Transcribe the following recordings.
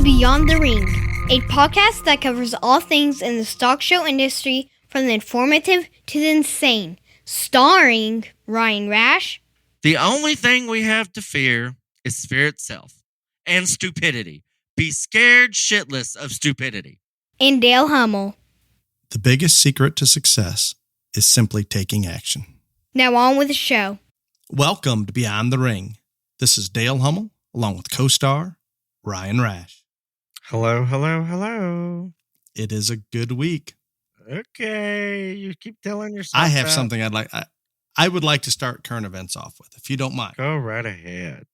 Beyond the Ring, a podcast that covers all things in the stock show industry, from the informative to the insane, starring Ryan Rash. The only thing we have to fear is fear itself and stupidity. Be scared shitless of stupidity. And Dale Hummel. The biggest secret to success is simply taking action. Now on with the show. Welcome to Beyond the Ring. This is Dale Hummel, along with co-star Ryan Rash. Hello. It is a good week. Okay, you keep telling yourself I have that. something I would like to start current events off with, if you don't mind. Go right ahead.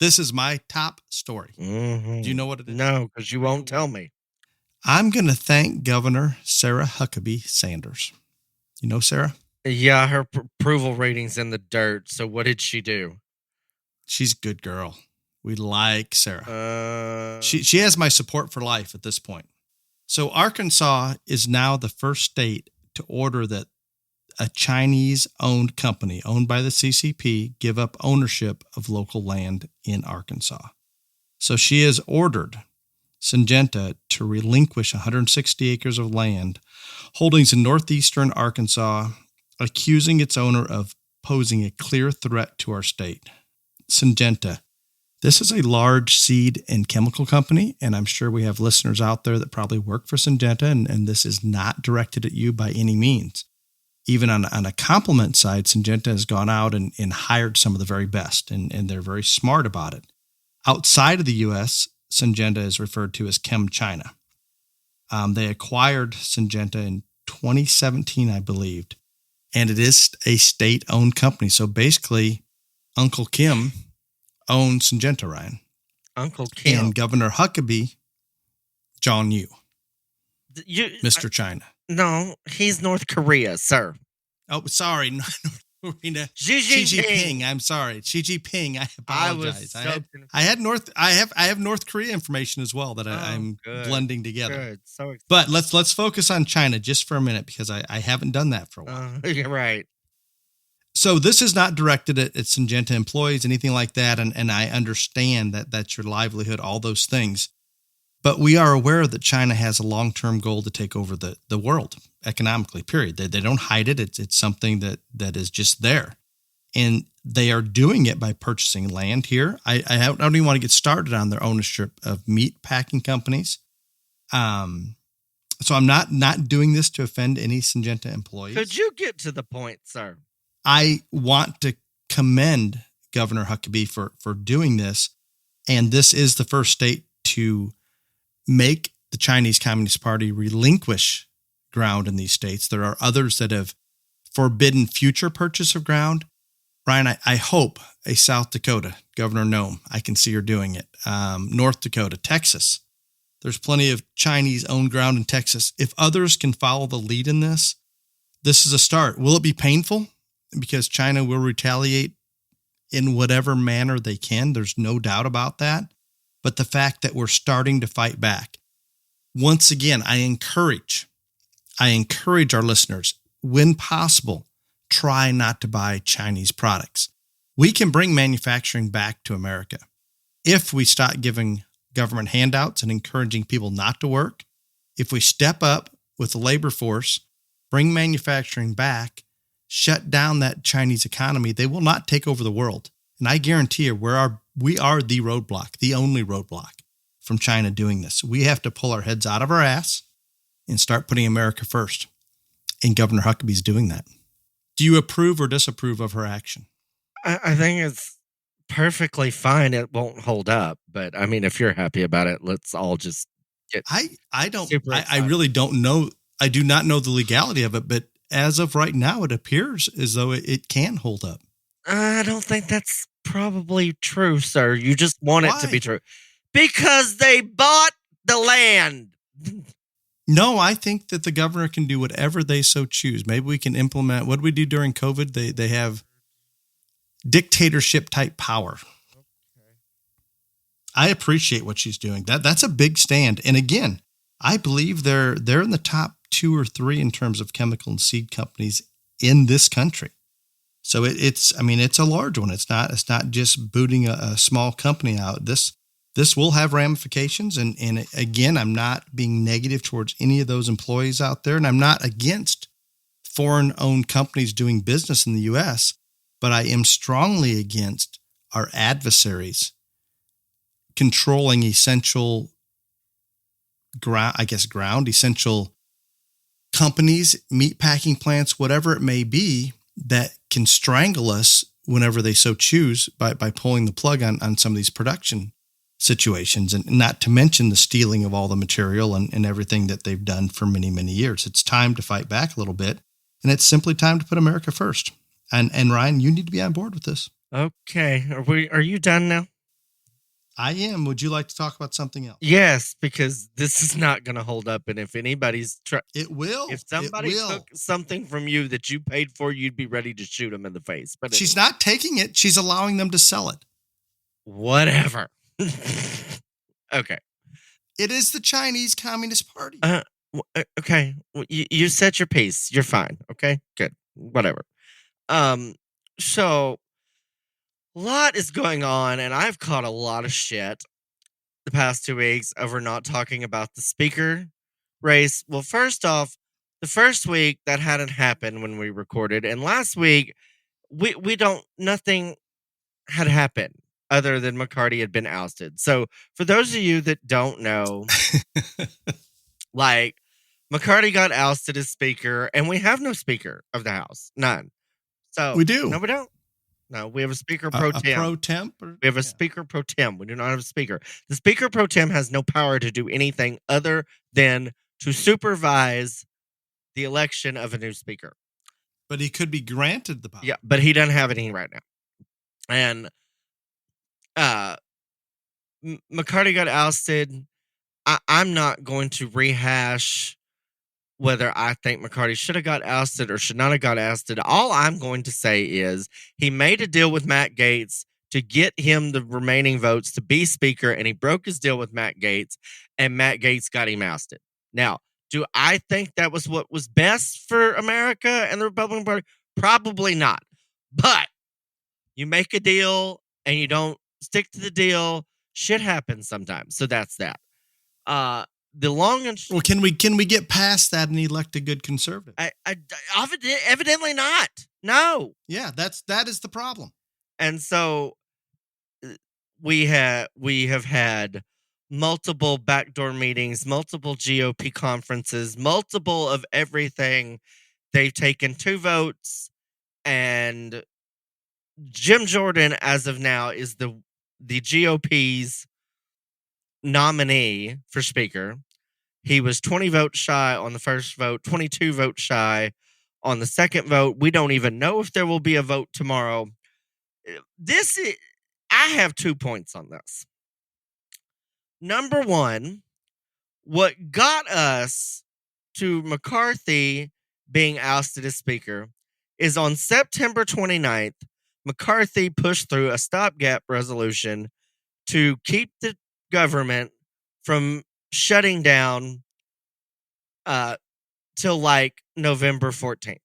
This is my top story. Mm-hmm. Do you know what it is? No, because you won't tell me. I'm going to thank Governor Sarah Huckabee Sanders. You know Sarah? Yeah, her approval rating's in the dirt. So what did she do? She's a good girl. We like Sarah. She She has my support for life at this point. So Arkansas is now the first state to order that a Chinese-owned company owned by the CCP give up ownership of local land in Arkansas. So she has ordered Syngenta to relinquish 160 acres of land, holdings in northeastern Arkansas, accusing its owner of posing a clear threat to our state. Syngenta. This is a large seed and chemical company, and I'm sure we have listeners out there that probably work for Syngenta, and this is not directed at you by any means. Even on a compliment side, Syngenta has gone out and hired some of the very best, and they're very smart about it. Outside of the U.S., Syngenta is referred to as ChemChina. They acquired Syngenta in 2017, I believed, and it is a state-owned company. So basically, Uncle Kim owns Syngenta, Ryan. Uncle Kim. And Governor Huckabee, John Yoo, Mr. China. No, he's North Korea, sir. Oh, sorry. Not North Korea. Xi Xi Jinping. Jinping. I'm sorry. Xi Jinping. I apologize. I I have North Korea information as well that I'm good. blending together. Good. So excited. But let's focus on China just for a minute, because I haven't done that for a while. You're right. So this is not directed at Syngenta employees, anything like that. And I understand that that's your livelihood, all those things. But we are aware that China has a long-term goal to take over the world economically, period. They don't hide it. It's something that is just there. And they are doing it by purchasing land here. I don't even want to get started on their ownership of meat packing companies. So I'm not doing this to offend any Syngenta employees. Could you get to the point, sir? I want to commend Governor Huckabee for doing this. And this is the first state to make the Chinese Communist Party relinquish ground in these states. There are others that have forbidden future purchase of ground. Ryan, I hope a South Dakota, Governor Noem, I can see her doing it. North Dakota, Texas. There's plenty of Chinese-owned ground in Texas. If others can follow the lead in this, this is a start. Will it be painful? Because China will retaliate in whatever manner they can. There's no doubt about that. But the fact that we're starting to fight back. Once again, I encourage our listeners, when possible, try not to buy Chinese products. We can bring manufacturing back to America if we stop giving government handouts and encouraging people not to work. If we step up with the labor force, bring manufacturing back, shut down that Chinese economy, they will not take over the world. And I guarantee you, we are the roadblock, the only roadblock from China doing this. We have to pull our heads out of our ass and start putting America first. And Governor Huckabee's doing that. Do you approve or disapprove of her action? I think it's perfectly fine. It won't hold up. But I mean, if you're happy about it, let's all just get I really don't know. I do not know the legality of it, but as of right now, it appears as though it can hold up. I don't think that's probably true, sir. You just want it to be true. Because they bought the land. No, I think that the governor can do whatever they so choose. Maybe we can implement what we do during COVID. They have dictatorship type power. Okay. I appreciate what she's doing. That's a big stand. And again, I believe they're in the top 2 or 3 in terms of chemical and seed companies in this country. So it's a large one. It's not just booting a small company out. This this will have ramifications. And again, I'm not being negative towards any of those employees out there, and I'm not against foreign-owned companies doing business in the U.S., but I am strongly against our adversaries controlling essential essential companies, meat packing plants, whatever it may be, that can strangle us whenever they so choose by pulling the plug on some of these production situations, and not to mention the stealing of all the material and everything that they've done for many, many years. It's time to fight back a little bit, and it's simply time to put America first. And Ryan, you need to be on board with this. Okay. Are you done now? I am. Would you like to talk about something else? Yes, because this is not going to hold up. And if anybody's it will. If somebody took something from you that you paid for, you'd be ready to shoot them in the face. But she's not taking it. She's allowing them to sell it. Whatever. Okay. It is the Chinese Communist Party. Okay. You said your piece. You're fine. Okay. Good. Whatever. So a lot is going on, and I've caught a lot of shit the past 2 weeks over not talking about the speaker race. Well, first off, the first week that hadn't happened when we recorded, and last week nothing had happened other than McCarty had been ousted. So for those of you that don't know, like, McCarty got ousted as speaker, and we have no speaker of the House. None. So we do. No, we don't. No, we have a speaker pro tem. We have a speaker pro tem. We do not have a speaker. The speaker pro tem has no power to do anything other than to supervise the election of a new speaker. But he could be granted the power. Yeah, but he doesn't have any right now. And McCarty got ousted. I'm not going to rehash whether I think McCarty should have got ousted or should not have got ousted. All I'm going to say is he made a deal with Matt Gaetz to get him the remaining votes to be speaker, and he broke his deal with Matt Gaetz, and Matt Gaetz got him ousted. Now, do I think that was what was best for America and the Republican Party? Probably not. But you make a deal and you don't stick to the deal. Shit happens sometimes. So that's that. The long and well, can we get past that and elect a good conservative? Evidently not. No. Yeah, that is the problem. And so we have had multiple backdoor meetings, multiple GOP conferences, multiple of everything. They've taken 2 votes, and Jim Jordan, as of now, is the GOP's nominee for speaker. He was 20 votes shy on the first vote, 22 votes shy on the second vote. We don't even know if there will be a vote tomorrow. I have 2 points on this. Number one, what got us to McCarthy being ousted as speaker is on September 29th, McCarthy pushed through a stopgap resolution to keep the government from shutting down till like November 14th.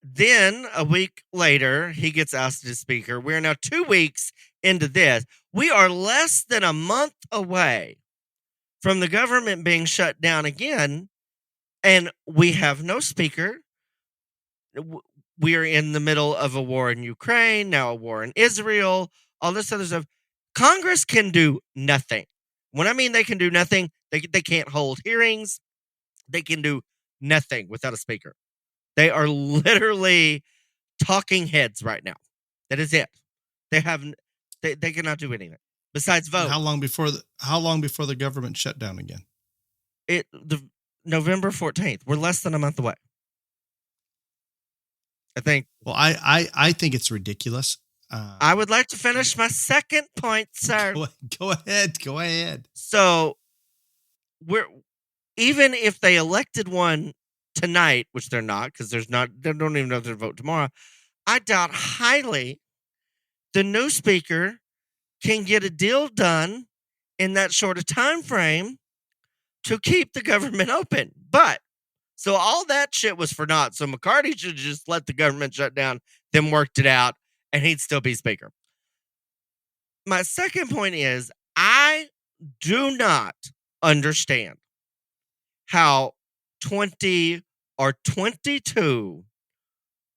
Then a week later, he gets ousted as speaker. We're now 2 weeks into this. We are less than a month away from the government being shut down again, and we have no speaker. We are in the middle of a war in Ukraine, now a war in Israel, all this other stuff. Congress can do nothing. When I mean they can do nothing, they can't hold hearings. They can do nothing without a speaker. They are literally talking heads right now. That is it. They cannot do anything besides vote. How long before the government shut down again? The November 14th. We're less than a month away. I think. Well, I think it's ridiculous. I would like to finish my second point, sir. Go ahead. So, even if they elected one tonight, which they're not, because they don't even know if they'll vote tomorrow, I doubt highly the new speaker can get a deal done in that short a time frame to keep the government open. But so all that shit was for naught. So McCarty should just let the government shut down, then worked it out, and he'd still be speaker. my second point is I do not understand how 20 or 22,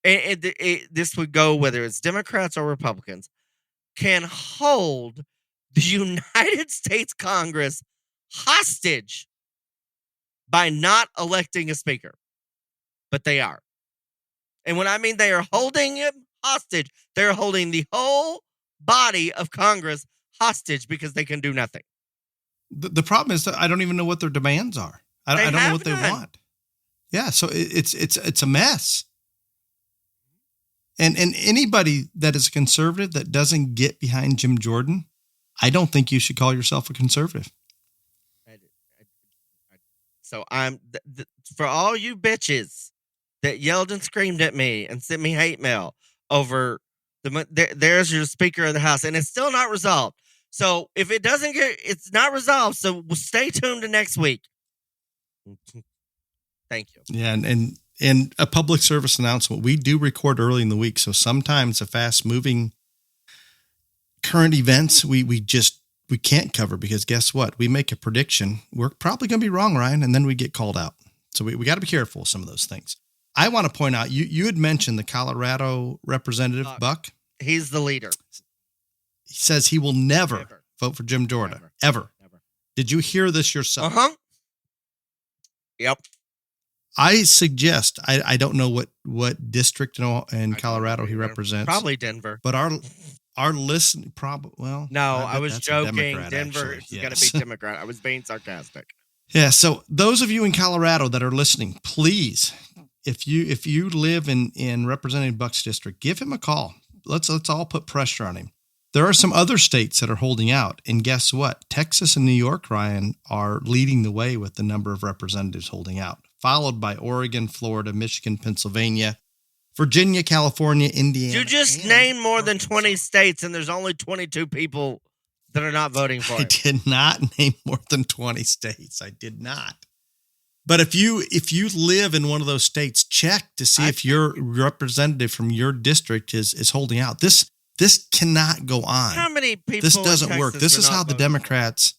this would go whether it's Democrats or Republicans, can hold the United States Congress hostage by not electing a speaker. But they are. And when I mean they are holding him hostage, they're holding the whole body of Congress hostage because they can do nothing. The problem is that I don't even know what their demands are. I don't know what they want. Yeah, so it's a mess. And anybody that is a conservative that doesn't get behind Jim Jordan, I don't think you should call yourself a conservative. So I'm for all you bitches that yelled and screamed at me and sent me hate mail over there's your Speaker of the House, and it's still not resolved. So if it doesn't it's not resolved. So we'll stay tuned to next week. Thank you. Yeah, and a public service announcement. We do record early in the week, so sometimes the fast moving current events we can't cover because guess what? We make a prediction. We're probably going to be wrong, Ryan, and then we get called out. So we got to be careful of some of those things. I want to point out, you had mentioned the Colorado representative, Buck. He's the leader. He says he will never vote for Jim Jordan. Ever. Did you hear this yourself? Uh-huh. Yep. I suggest, I don't know what district in Colorado he represents. Probably Denver. But our listen, probably, well. No, I was joking. Denver is going to be Democrat. I was being sarcastic. Yeah, so those of you in Colorado that are listening, please, if you live in Representative Buck's district, give him a call. Let's all put pressure on him. There are some other states that are holding out, and guess what? Texas and New York, Ryan, are leading the way with the number of representatives holding out, followed by Oregon, Florida, Michigan, Pennsylvania, Virginia, California, Indiana. You just named more than 20 states, and there's only 22 people that are not voting for it. I did not name more than 20 states. I did not. But if you live in one of those states, check to see if your representative from your district is holding out. This cannot go on. How many people? This doesn't work. This is how the Democrats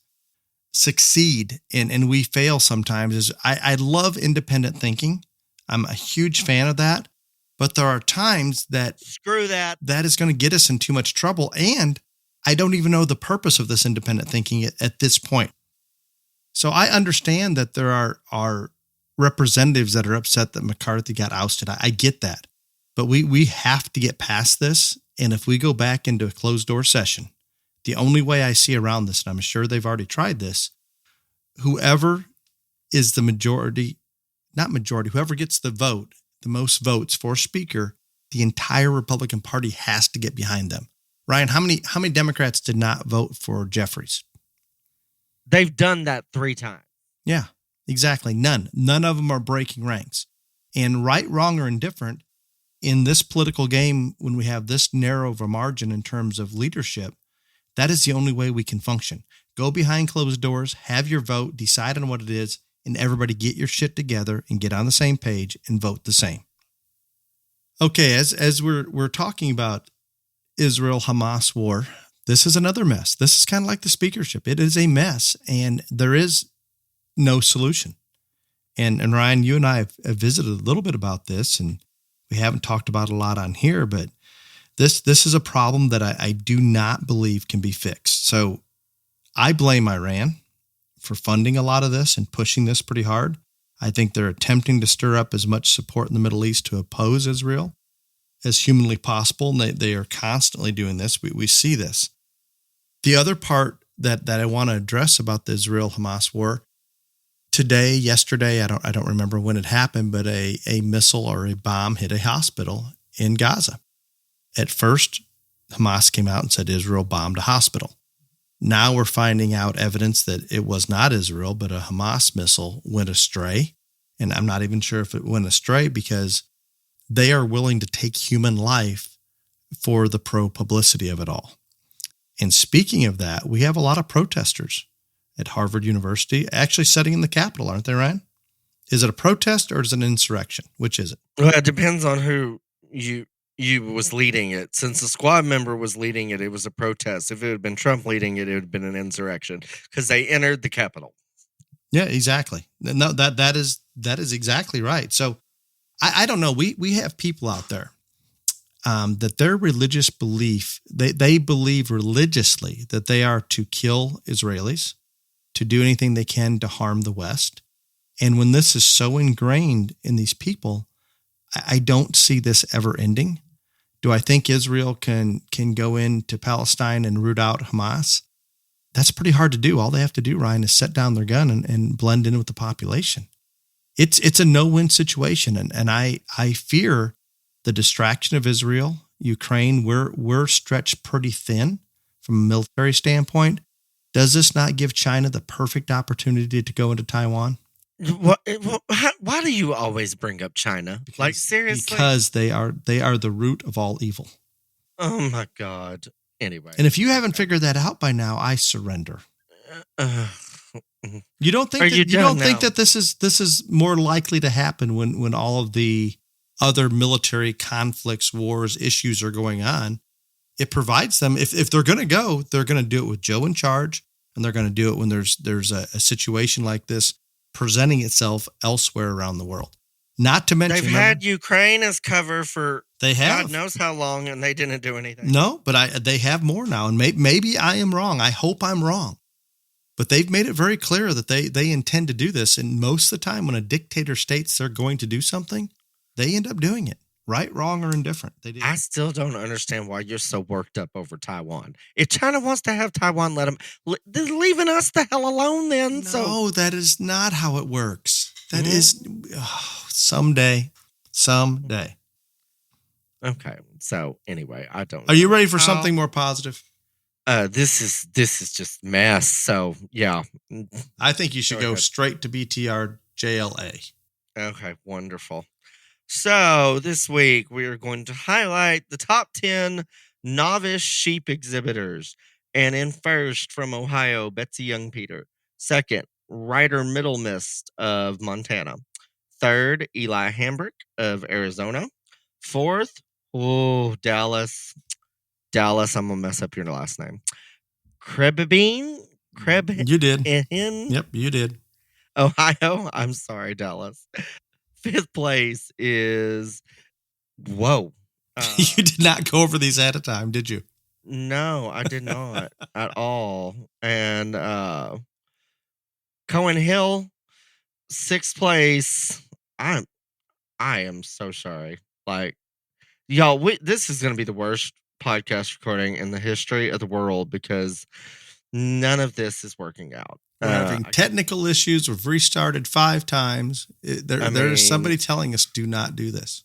succeed, and we fail sometimes. Is I love independent thinking. I'm a huge fan of that. But there are times that screw that is going to get us in too much trouble. And I don't even know the purpose of this independent thinking at this point. So I understand that there are representatives that are upset that McCarthy got ousted. I get that. But we have to get past this. And if we go back into a closed door session, the only way I see around this, and I'm sure they've already tried this, whoever is the whoever gets the most votes for speaker, the entire Republican Party has to get behind them. Ryan, how many Democrats did not vote for Jeffries? They've done that 3 times. Yeah, exactly. None of them are breaking ranks. And right, wrong, or indifferent, in this political game, when we have this narrow of a margin in terms of leadership, that is the only way we can function. Go behind closed doors, have your vote, decide on what it is, and everybody get your shit together and get on the same page and vote the same. Okay, as we're talking about Israel-Hamas war, this is another mess. This is kind of like the speakership. It is a mess, and there is no solution. And Ryan, you and I have visited a little bit about this, and we haven't talked about it a lot on here, but this is a problem that I do not believe can be fixed. So I blame Iran for funding a lot of this and pushing this pretty hard. I think they're attempting to stir up as much support in the Middle East to oppose Israel as humanly possible, and they are constantly doing this. We see this. The other part that I want to address about the Israel-Hamas war, yesterday, I don't remember when it happened, but a missile or a bomb hit a hospital in Gaza. At first, Hamas came out and said Israel bombed a hospital. Now we're finding out evidence that it was not Israel, but a Hamas missile went astray. And I'm not even sure if it went astray because they are willing to take human life for the pro-publicity of it all. And speaking of that, we have a lot of protesters at Harvard University actually sitting in the Capitol, aren't they, Ryan? Is it a protest or is it an insurrection? Which is it? Well, it depends on who you you was leading it. Since the squad member was leading it, it was a protest. If it had been Trump leading it, it would have been an insurrection because they entered the Capitol. Yeah, exactly. No, that is exactly right. So I don't know. We have people out there that their religious belief, they believe religiously that they are to kill Israelis, to do anything they can to harm the West. And when this is so ingrained in these people, I don't see this ever ending. Do I think Israel can go into Palestine and root out Hamas? That's pretty hard to do. All they have to do, Ryan, is set down their gun and blend in with the population. It's a no-win situation. And I fear the distraction of Israel, Ukraine. We're stretched pretty thin from a military standpoint. Does this not give China the perfect opportunity to go into Taiwan? Why do you always bring up China? Like, seriously? Because they are the root of all evil. Oh my God. Anyway. And if you haven't figured that out by now, I surrender. You don't think that this is more likely to happen when all of the other military conflicts, wars, issues are going on? It provides them, if they're going to go, they're going to do it with Joe in charge, and they're going to do it when there's a situation like this presenting itself elsewhere around the world. Not to mention, they've had Ukraine as cover for they have God knows how long, and they didn't do anything. No, but they have more now, and maybe I am wrong. I hope I'm wrong. But they've made it very clear that they intend to do this. And most of the time when a dictator states they're going to do something, they end up doing it. Right, wrong, or indifferent. They do. I still don't understand why you're so worked up over Taiwan. If China wants to have Taiwan, let them. They're leaving us the hell alone then. No, that is not how it works. That is someday. Okay. So anyway, I don't. Are you ready for something more positive? This is just mess. So yeah, I think you should go straight to BTR JLA. Okay, wonderful. So this week we are going to highlight the top 10 novice sheep exhibitors. And in first, from Ohio, Betsy Young Peter. Second, Ryder Middle Mist of Montana. Third, Eli Hambrick of Arizona. Fourth, Dallas. I'm going to mess up your last name. Krebbean? You did. Yep, you did. Ohio. I'm sorry, Dallas. Fifth place is, whoa. You did not go over these at a time, did you? No, I did not at all. And Cohen Hill, sixth place. I am so sorry. Like, y'all, this is going to be the worst podcast recording in the history of the world because none of this is working out. We're having technical issues. We've restarted 5 times. There's somebody telling us do not do this.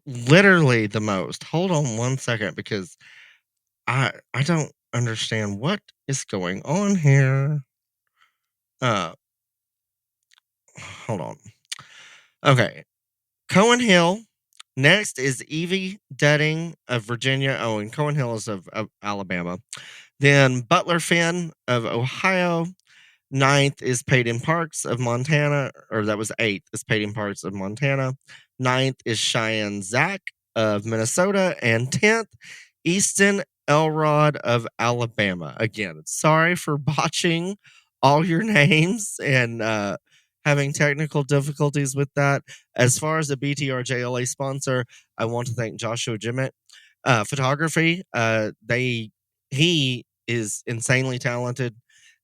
Literally the most. Hold on one second because I don't understand what is going on here. Hold on. Okay. Cohen Hill. Next is Evie Dudding of Virginia. Oh, and Cohen Hill is of Alabama. Then Butler Finn of Ohio. 9th is Peyton Parks of Montana, or that was 8th is Peyton Parks of Montana. 9th is Cheyenne Zach of Minnesota. And 10th, Easton Elrod of Alabama. Again, sorry for botching all your names and having technical difficulties with that. As far as the BTR JLA sponsor, I want to thank Joshua Jimmett. Photography, he is insanely talented.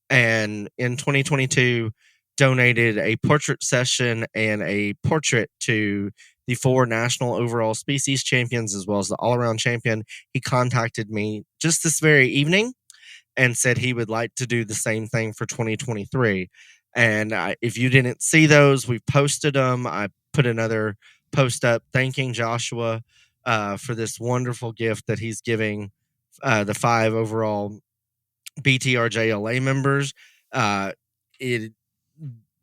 And in 2022, donated a portrait session and a portrait to the 4 national overall species champions, as well as the all-around champion. He contacted me just this very evening and said he would like to do the same thing for 2023. And if you didn't see those, we posted them. I put another post up thanking Joshua for this wonderful gift that he's giving the 5 overall BTR JLA members.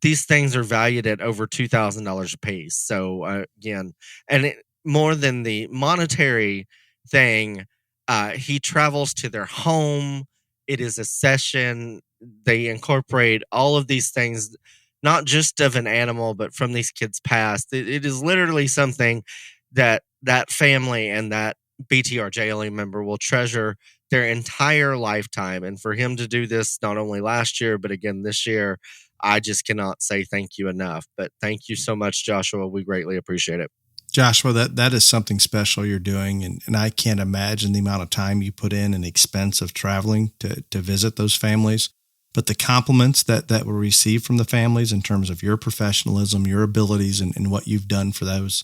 These things are valued at over $2,000 a piece. So again, and more than the monetary thing, he travels to their home. It is a session. They incorporate all of these things, not just of an animal, but from these kids' past. It is literally something that that family and that BTRJLE member will treasure their entire lifetime. And for him to do this not only last year, but again this year, I just cannot say thank you enough. But thank you so much, Joshua. We greatly appreciate it. Joshua, that is something special you're doing. And I can't imagine the amount of time you put in and the expense of traveling to visit those families. But the compliments that were received from the families in terms of your professionalism, your abilities, and what you've done for those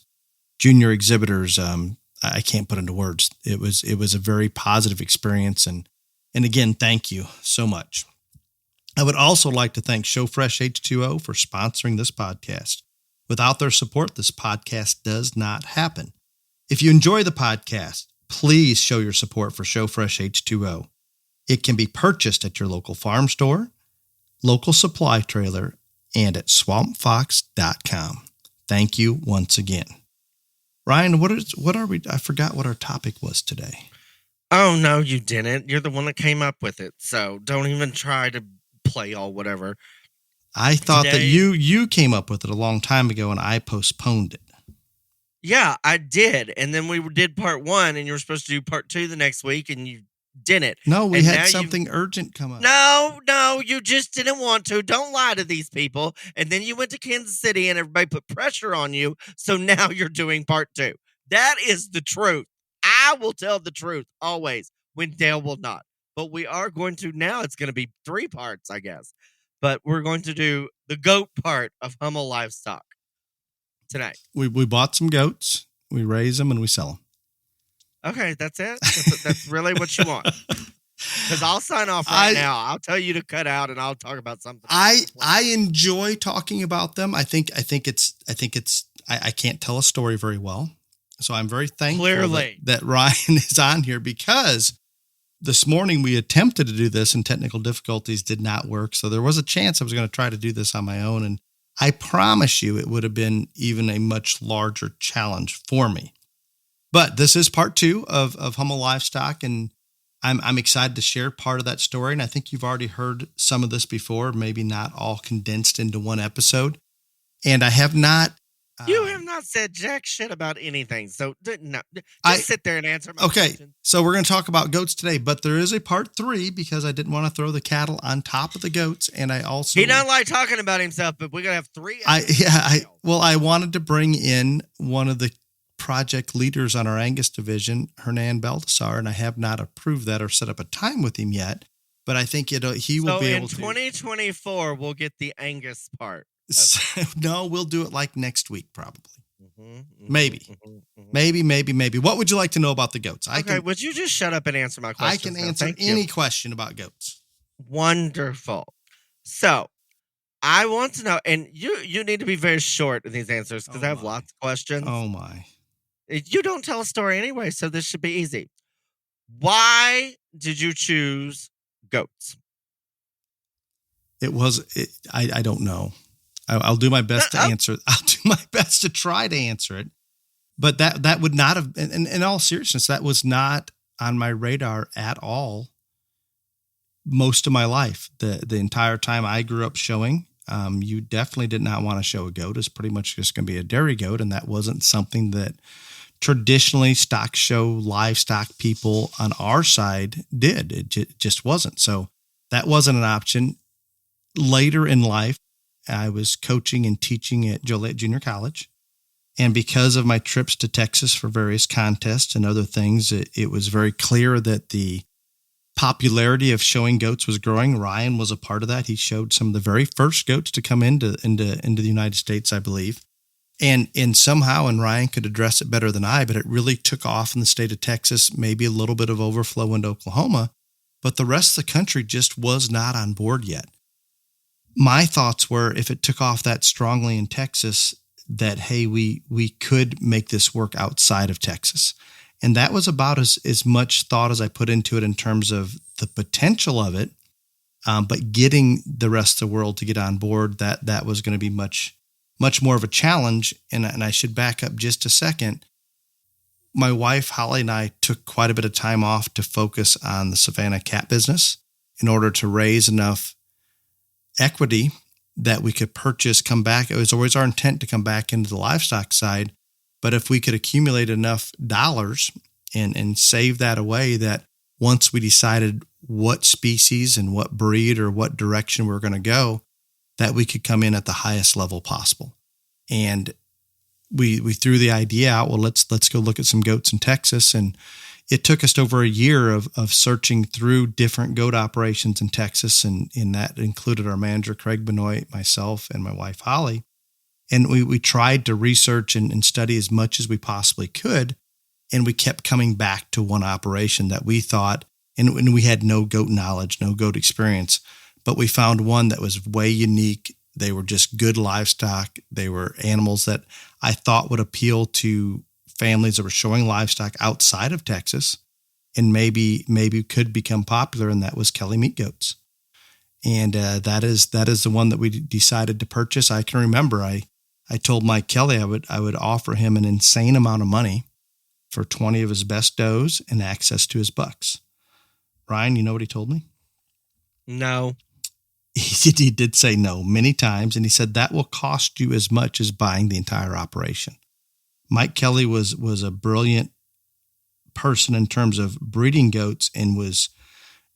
junior exhibitors, I can't put into words. It was a very positive experience. And again, thank you so much. I would also like to thank ShowFresh H2O for sponsoring this podcast. Without their support, this podcast does not happen. If you enjoy the podcast, please show your support for ShowFresh H2O. It can be purchased at your local farm store, local supply trailer, and at swampfox.com. Thank you once again. Ryan, what are we? I forgot what our topic was today. Oh, no, you didn't. You're the one that came up with it. So don't even try to play all whatever. I thought that you came up with it a long time ago and I postponed it. Yeah, I did. And then we did part 1 and you were supposed to do part 2 the next week and you didn't. No, we had something urgent come up. No, you just didn't want to. Don't lie to these people. And then you went to Kansas City and everybody put pressure on you. So now you're doing part 2. That is the truth. I will tell the truth always when Dale will not. But we are going to now. It's going to be 3 parts, I guess. But we're going to do the goat part of Hummel Livestock tonight. We bought some goats. We raise them and we sell them. Okay, that's it. That's really what you want. Because I'll sign off right now. I'll tell you to cut out, and I'll talk about something. I enjoy talking about them. I think it's. I can't tell a story very well, so I'm very thankful that Ryan is on here, because this morning we attempted to do this and technical difficulties did not work. So there was a chance I was going to try to do this on my own, and I promise you it would have been even a much larger challenge for me. But this is part 2 of Hummel Livestock, and I'm excited to share part of that story. And I think you've already heard some of this before, maybe not all condensed into one episode. And I have not. You have not said jack shit about anything. So no, just sit there and answer my question. So we're going to talk about goats today, but there is a part 3 because I didn't want to throw the cattle on top of the goats. And I also. He doesn't like talking about himself, but we're going to have 3. I wanted to bring in one of the project leaders on our Angus division, Hernan Baltasar, and I have not approved that or set up a time with him yet, but I think he will be able to. So in 2024, we'll get the Angus part. No, we'll do it like next week, probably. Maybe. What would you like to know about the goats? Would you just shut up and answer my question? I can answer any question about goats. Wonderful. So I want to know, and you need to be very short in these answers because I have lots of questions. Oh my. You don't tell a story anyway, so this should be easy. Why did you choose goats? I don't know. I'll do my best to answer. I'll do my best to try to answer it. But that would not have, in all seriousness, that was not on my radar at all most of my life. The entire time I grew up showing, you definitely did not want to show a goat. It's pretty much just going to be a dairy goat, and that wasn't something that traditionally stock show livestock people on our side did. It just wasn't. So that wasn't an option. Later in life, I was coaching and teaching at Joliet Junior College. And because of my trips to Texas for various contests and other things, it was very clear that the popularity of showing goats was growing. Ryan was a part of that. He showed some of the very first goats to come into the United States, I believe. And somehow, and Ryan could address it better than I, but it really took off in the state of Texas, maybe a little bit of overflow into Oklahoma, but the rest of the country just was not on board yet. My thoughts were, if it took off that strongly in Texas, that, hey, we could make this work outside of Texas. And that was about as much thought as I put into it in terms of the potential of it. But getting the rest of the world to get on board, that was going to be much more of a challenge. And I should back up just a second. My wife, Holly, and I took quite a bit of time off to focus on the Savannah cat business in order to raise enough equity that we could purchase, come back. It was always our intent to come back into the livestock side, But if we could accumulate enough dollars and save that away, that once we decided what species and what breed or what direction we were going to go, that we could come in at the highest level possible. And we threw the idea out, well, let's go look at some goats in Texas. And it took us over a year of searching through different goat operations in Texas. And that included our manager, Craig Benoit, myself, and my wife, Holly. And we tried to research and study as much as we possibly could. And we kept coming back to one operation that we thought, and we had no goat knowledge, no goat experience, but we found one that was way unique. They were just good livestock. They were animals that I thought would appeal to families that were showing livestock outside of Texas and maybe could become popular, and that was Kelly meat goats. And that is the one that we decided to purchase. I can remember I told Mike Kelly I would offer him an insane amount of money for 20 of his best does and access to his bucks. Ryan, you know what he told me? No. He did say no many times, and he said that will cost you as much as buying the entire operation. Mike Kelly was a brilliant person in terms of breeding goats and was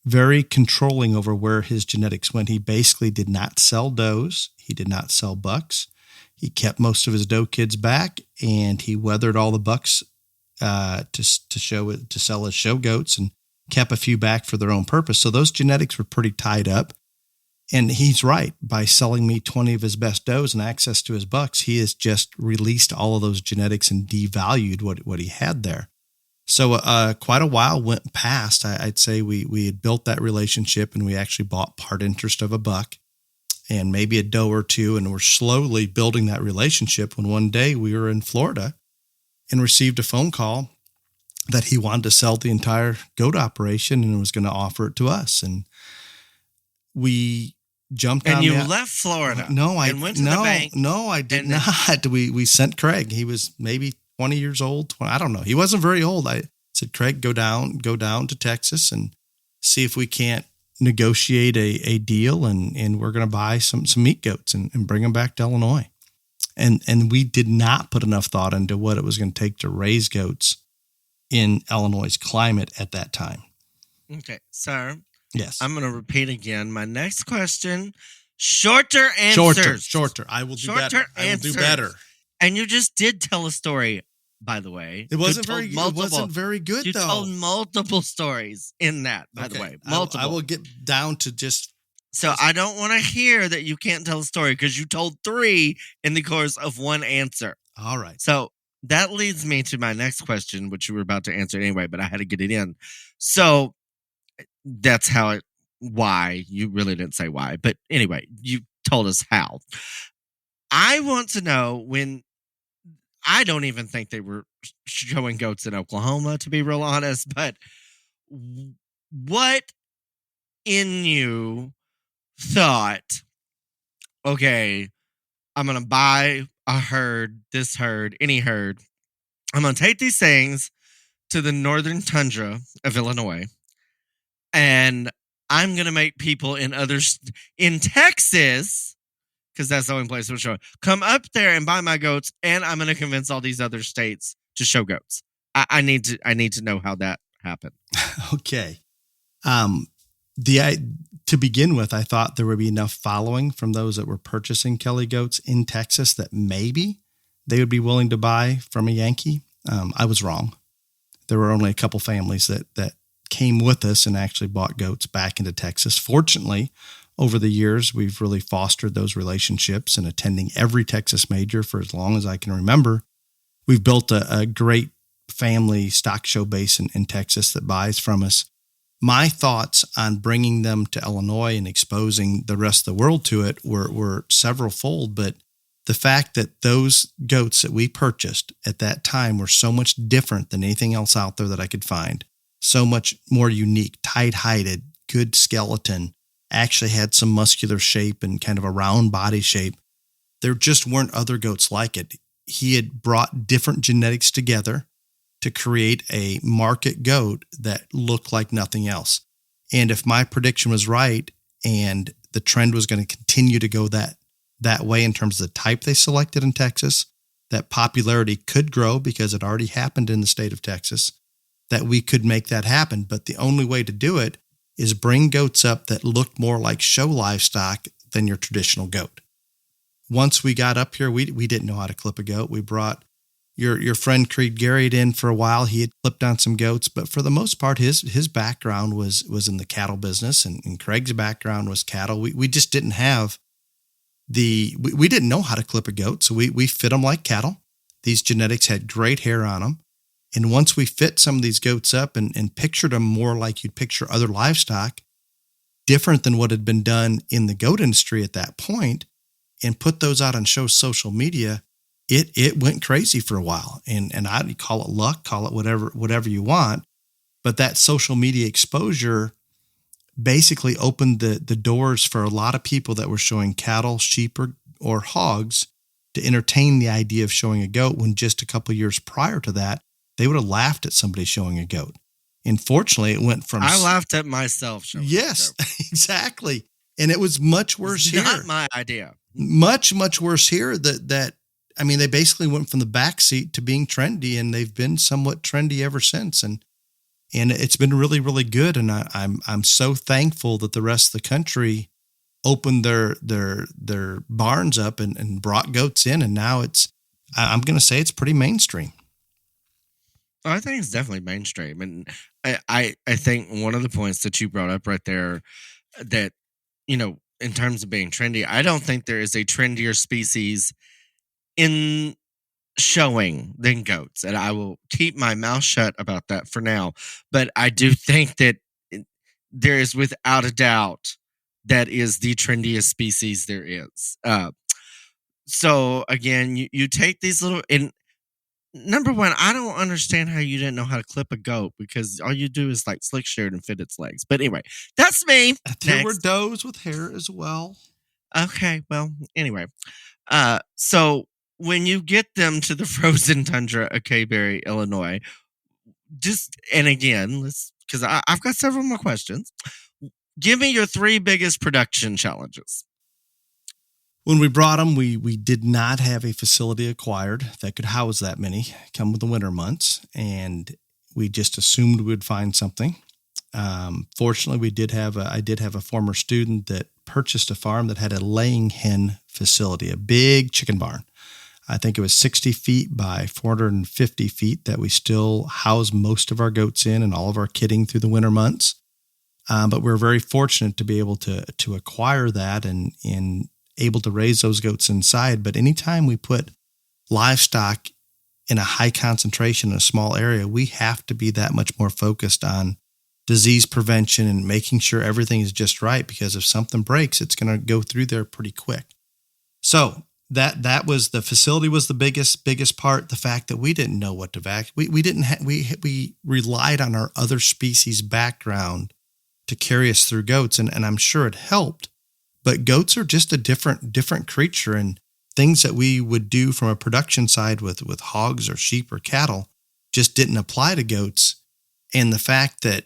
very controlling over where his genetics went. He basically did not sell does. He did not sell bucks. He kept most of his doe kids back, and he weathered all the bucks to sell as show goats and kept a few back for their own purpose. So those genetics were pretty tied up. And he's right. By selling me 20 of his best does and access to his bucks, he has just released all of those genetics and devalued what he had there. So quite a while went past. I'd say we had built that relationship, and we actually bought part interest of a buck and maybe a doe or two, and we're slowly building that relationship when one day we were in Florida and received a phone call that he wanted to sell the entire goat operation and was going to offer it to us. And we jumped on. And you left Florida. No, and went to the bank. No, I did not. We sent Craig. He was maybe 20 years old. I don't know. He wasn't very old. I said, Craig, go down to Texas and see if we can't negotiate a deal, and we're going to buy some meat goats and bring them back to Illinois. And we did not put enough thought into what it was going to take to raise goats in Illinois' climate at that time. Okay, sir. Yes. I'm going to repeat again. My next question, shorter answers. Shorter. I will do better. Answers. I will do better. And you just did tell a story, by the way. It wasn't very good, you though. You told multiple stories in that, by the way. Multiple. I will get down to just... So I don't want to hear that you can't tell a story because you told 3 in the course of one answer. All right. So that leads me to my next question, which you were about to answer anyway, but I had to get it in. So that's why. You really didn't say why. But anyway, you told us how. I want to know when... I don't even think they were showing goats in Oklahoma, to be real honest. But what in you thought, okay, I'm going to buy a herd, this herd, any herd. I'm going to take these things to the northern tundra of Illinois, and I'm going to make people in Texas, because that's the only place we're showing, come up there and buy my goats, and I'm going to convince all these other states to show goats. I need to know how that happened. Okay. To begin with, I thought there would be enough following from those that were purchasing Kelly goats in Texas that maybe they would be willing to buy from a Yankee. I was wrong. There were only a couple families that came with us and actually bought goats back into Texas. Fortunately, over the years, we've really fostered those relationships, and attending every Texas major for as long as I can remember, we've built a great family stock show base in Texas that buys from us. My thoughts on bringing them to Illinois and exposing the rest of the world to it were several-fold, but the fact that those goats that we purchased at that time were so much different than anything else out there that I could find, so much more unique, tight-hided, good skeleton, actually had some muscular shape and kind of a round body shape. There just weren't other goats like it. He had brought different genetics together to create a market goat that looked like nothing else. And if my prediction was right and the trend was going to continue to go that way in terms of the type they selected in Texas, that popularity could grow because it already happened in the state of Texas, that we could make that happen. But the only way to do it is bring goats up that looked more like show livestock than your traditional goat. Once we got up here, we didn't know how to clip a goat. We brought your friend Creed Garrett in for a while. He had clipped on some goats, but for the most part, his background was in the cattle business, and Craig's background was cattle. We just didn't have we didn't know how to clip a goat, so we fit them like cattle. These genetics had great hair on them. And once we fit some of these goats up and pictured them more like you'd picture other livestock, different than what had been done in the goat industry at that point, and put those out on social media, it went crazy for a while. And I'd call it luck, call it whatever you want. But that social media exposure basically opened the doors for a lot of people that were showing cattle, sheep, or hogs to entertain the idea of showing a goat, when just a couple of years prior to that, they would have laughed at somebody showing a goat. And fortunately, it went from... I laughed at myself showing a goat. Exactly. And it was much worse here. Not my idea. Much worse here. That they basically went from the backseat to being trendy, and they've been somewhat trendy ever since. And it's been really, really good. And I'm so thankful that the rest of the country opened their barns up and brought goats in. And now I'm going to say it's pretty mainstream. I think it's definitely mainstream. And I think one of the points that you brought up right there, that, in terms of being trendy, I don't think there is a trendier species in showing than goats. And I will keep my mouth shut about that for now. But I do think that there is, without a doubt, that is the trendiest species there is. So again, you take these little... And number one, I don't understand how you didn't know how to clip a goat, because all you do is like slick shear it and fit its legs. But anyway, that's me. There were does with hair as well. Okay, well, anyway. So when you get them to the frozen tundra of Kayberry, Illinois, and again, because I've got several more questions. Give me your 3 biggest production challenges. When we brought them, we did not have a facility acquired that could house that many come with the winter months, and we just assumed we would find something. Fortunately, I did have a former student that purchased a farm that had a laying hen facility, a big chicken barn. I think it was 60 feet by 450 feet that we still house most of our goats in and all of our kidding through the winter months. But we're very fortunate to be able to acquire that and able to raise those goats inside. But anytime we put livestock in a high concentration in a small area, we have to be that much more focused on disease prevention and making sure everything is just right, because if something breaks, it's going to go through there pretty quick. So that was the facility was the biggest part. The fact that we didn't know what to vac. We relied on our other species background to carry us through goats, and I'm sure it helped. But goats are just a different creature, and things that we would do from a production side with hogs or sheep or cattle just didn't apply to goats. And the fact that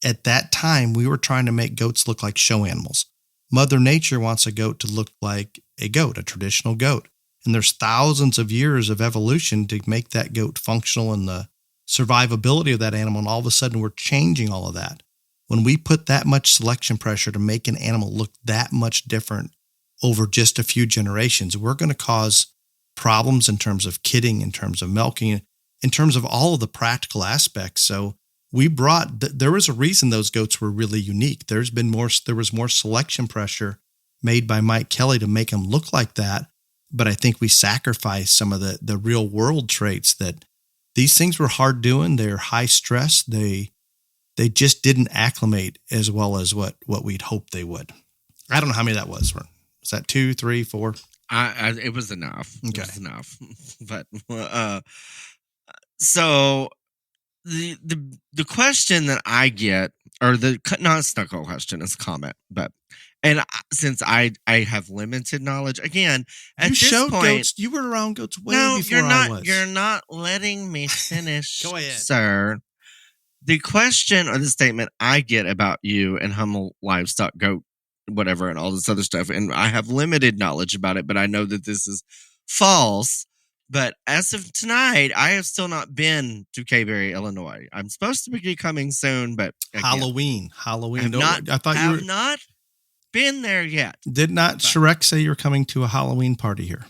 at that time we were trying to make goats look like show animals. Mother Nature wants a goat to look like a goat, a traditional goat. And there's thousands of years of evolution to make that goat functional and the survivability of that animal. And all of a sudden we're changing all of that. When we put that much selection pressure to make an animal look that much different over just a few generations, we're going to cause problems in terms of kidding, in terms of milking, in terms of all of the practical aspects. So there was a reason those goats were really unique. There was more selection pressure made by Mike Kelly to make them look like that. But I think we sacrificed some of the real world traits that these things were hard doing. They're high stress. They just didn't acclimate as well as what we'd hoped they would. I don't know how many that was. Was that 2, 3, 4? It was enough. Okay. It was enough. But so the question that I get, or it's not a question, it's a comment, but since I have limited knowledge, again, at this point, goats. You were around goats way before I was. You're not letting me finish. Go ahead, sir. The question or the statement I get about you and Hummel Livestock, goat, whatever, and all this other stuff, and I have limited knowledge about it, but I know that this is false, But as of tonight, I have still not been to Kayberry, Illinois. I'm supposed to be coming soon, but again, Halloween. I have not been there yet. Did not Shrek say you're coming to a Halloween party here?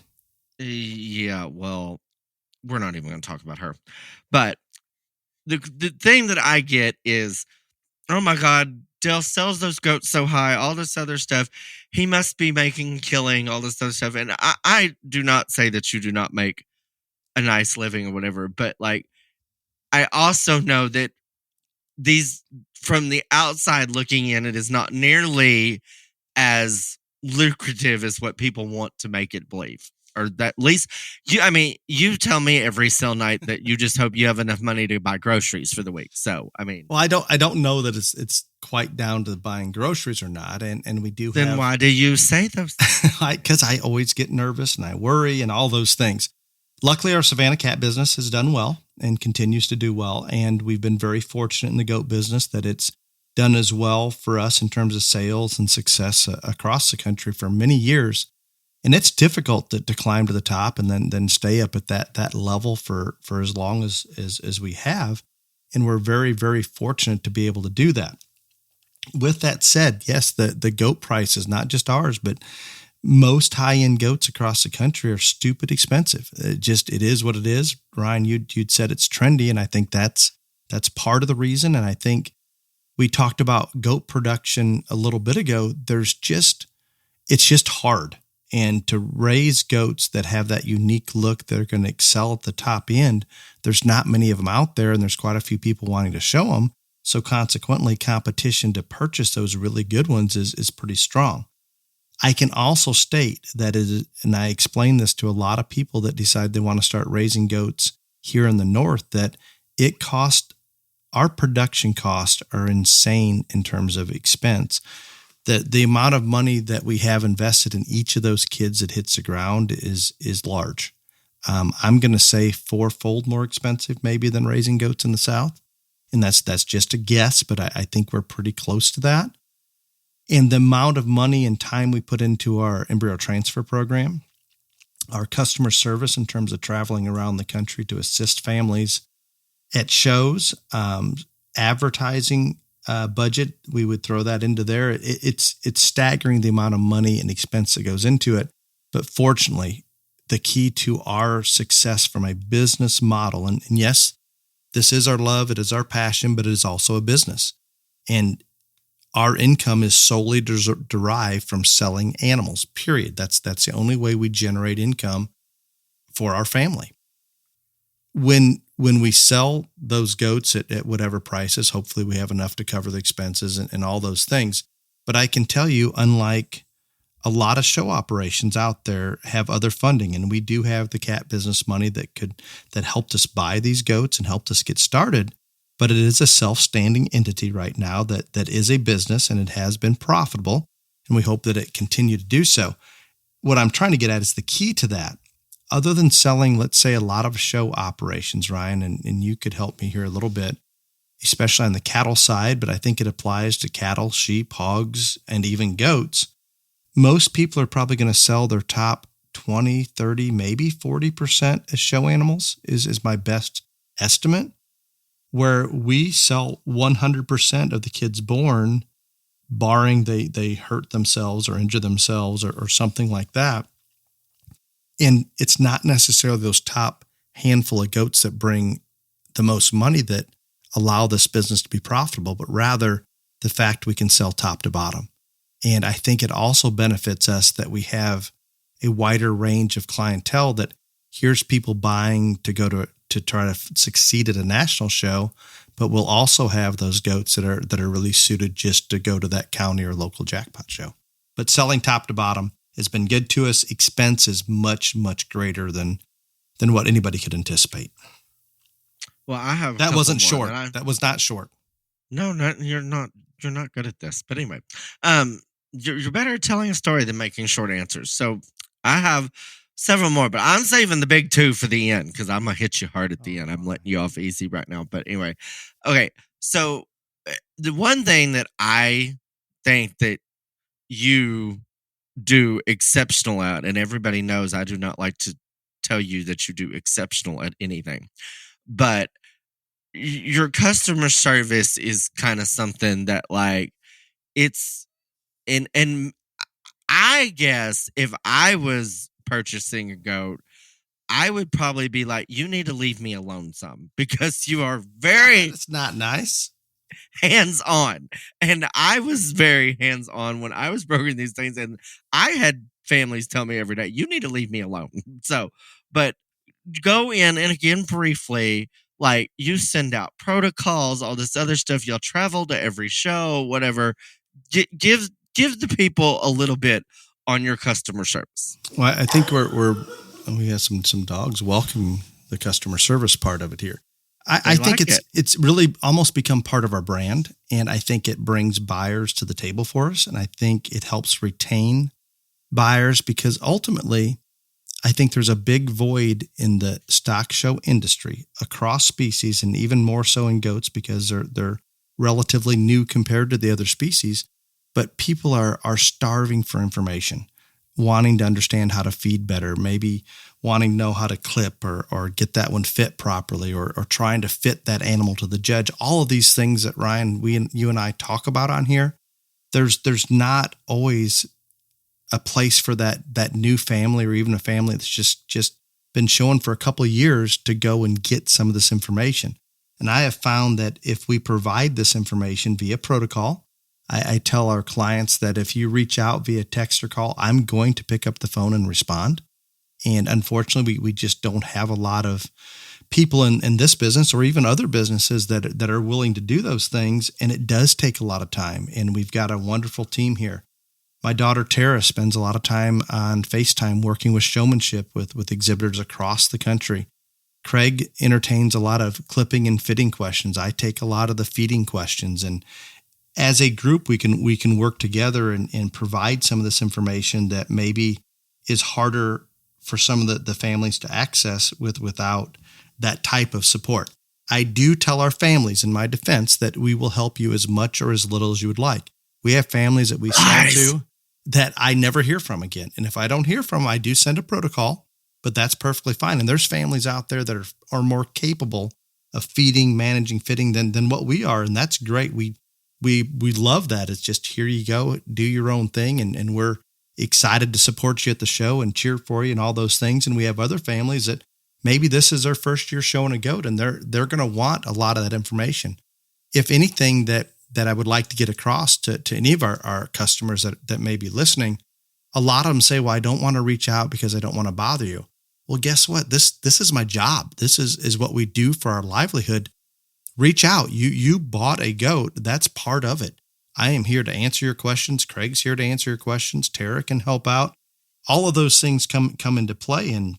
Yeah, well, we're not even going to talk about her. But the thing that I get is, oh my God, Dale sells those goats so high, all this other stuff. He must be making killing, all this other stuff. And I do not say that you do not make a nice living or whatever, but like, I also know that these, from the outside looking in, it is not nearly as lucrative as what people want to make it believe. Or that at least you tell me every sale night that you just hope you have enough money to buy groceries for the week. So, well, I don't know that it's quite down to buying groceries or not. And we do then why do you say those things? Because I always get nervous and I worry and all those things. Luckily, our Savannah cat business has done well and continues to do well. And we've been very fortunate in the goat business that it's done as well for us in terms of sales and success across the country for many years. And it's difficult to climb to the top and then stay up at that level for as long as we have. And we're very, very fortunate to be able to do that. With that said, yes, the goat price is not just ours, but most high-end goats across the country are stupid expensive. It is what it is. Ryan, you'd said it's trendy, and I think that's part of the reason. And I think we talked about goat production a little bit ago. It's just hard. And to raise goats that have that unique look that are going to excel at the top end, there's not many of them out there, and there's quite a few people wanting to show them. So consequently, competition to purchase those really good ones is pretty strong. I can also state that and I explain this to a lot of people that decide they want to start raising goats here in the north, that our production costs are insane in terms of expense. The amount of money that we have invested in each of those kids that hits the ground is large. I'm going to say fourfold more expensive maybe than raising goats in the South. And that's just a guess, but I think we're pretty close to that. And the amount of money and time we put into our embryo transfer program, our customer service in terms of traveling around the country to assist families at shows, advertising budget, we would throw that into there. It's staggering the amount of money and expense that goes into it. But fortunately, the key to our success from a business model, and yes, this is our love, it is our passion, but it is also a business. And our income is solely derived from selling animals, period. That's the only way we generate income for our family. When we sell those goats at whatever prices, hopefully we have enough to cover the expenses and all those things. But I can tell you, unlike a lot of show operations out there have other funding, and we do have the cat business money that helped us buy these goats and helped us get started. But it is a self-standing entity right now that is a business, and it has been profitable, and we hope that it continue to do so. What I'm trying to get at is the key to that. Other than selling, let's say, a lot of show operations, Ryan, and you could help me here a little bit, especially on the cattle side, but I think it applies to cattle, sheep, hogs, and even goats. Most people are probably going to sell their top 20, 30, maybe 40% as show animals is my best estimate, where we sell 100% of the kids born, barring they hurt themselves or injure themselves or something like that. And it's not necessarily those top handful of goats that bring the most money that allow this business to be profitable, but rather the fact we can sell top to bottom. And I think it also benefits us that we have a wider range of clientele, that here's people buying to go to try to succeed at a national show, but we'll also have those goats that are really suited just to go to that county or local jackpot show. But selling top to bottom has been good to us. Expense is much, much greater than what anybody could anticipate. Well, I have that wasn't short. That was not short. No, you're not good at this. But anyway, you're better at telling a story than making short answers. So I have several more, but I'm saving the big two for the end because I'm gonna hit you hard at the end. I'm letting you off easy right now. But anyway, okay. So the one thing that I think that you do exceptional at, and everybody knows I do not like to tell you that you do exceptional at anything, but your customer service is kind of something that like it's and I guess if I was purchasing a goat, I would probably be like, you need to leave me alone some because you are very It's not nice. hands on. And I was very hands on when I was brokering these things. And I had families tell me every day, you need to leave me alone. So, but go in and again, briefly, like you send out protocols, all this other stuff. You'll travel to every show, whatever. Give the people a little bit on your customer service. Well, I think we have some dogs welcoming the customer service part of it here. I think it's really almost become part of our brand, and I think it brings buyers to the table for us, and I think it helps retain buyers because ultimately, I think there's a big void in the stock show industry across species, and even more so in goats because they're relatively new compared to the other species. But people are starving for information, wanting to understand how to feed better, maybe wanting to know how to clip or get that one fit properly or trying to fit that animal to the judge. All of these things that Ryan, you and I talk about on here, there's not always a place for that new family or even a family that's just been shown for a couple of years to go and get some of this information. And I have found that if we provide this information via protocol, I tell our clients that if you reach out via text or call, I'm going to pick up the phone and respond. And unfortunately, we just don't have a lot of people in this business or even other businesses that are willing to do those things. And it does take a lot of time. And we've got a wonderful team here. My daughter, Tara, spends a lot of time on FaceTime working with showmanship with exhibitors across the country. Craig entertains a lot of clipping and fitting questions. I take a lot of the feeding questions. And as a group, we can work together and provide some of this information that maybe is harder for some of the families to access without that type of support. I do tell our families, in my defense, that we will help you as much or as little as you would like. We have families that we sell to that I never hear from again. And if I don't hear from them, I do send a protocol, but that's perfectly fine. And there's families out there that are more capable of feeding, managing, fitting than what we are. And that's great. We love that. It's just, here you go, do your own thing. And we're excited to support you at the show and cheer for you and all those things. And we have other families that maybe this is their first year showing a goat and they're going to want a lot of that information. If anything that I would like to get across to any of our customers that may be listening, a lot of them say, well, I don't want to reach out because I don't want to bother you. Well, guess what? This is my job. This is what we do for our livelihood. Reach out. You bought a goat. That's part of it. I am here to answer your questions. Craig's here to answer your questions. Tara can help out. All of those things come into play, and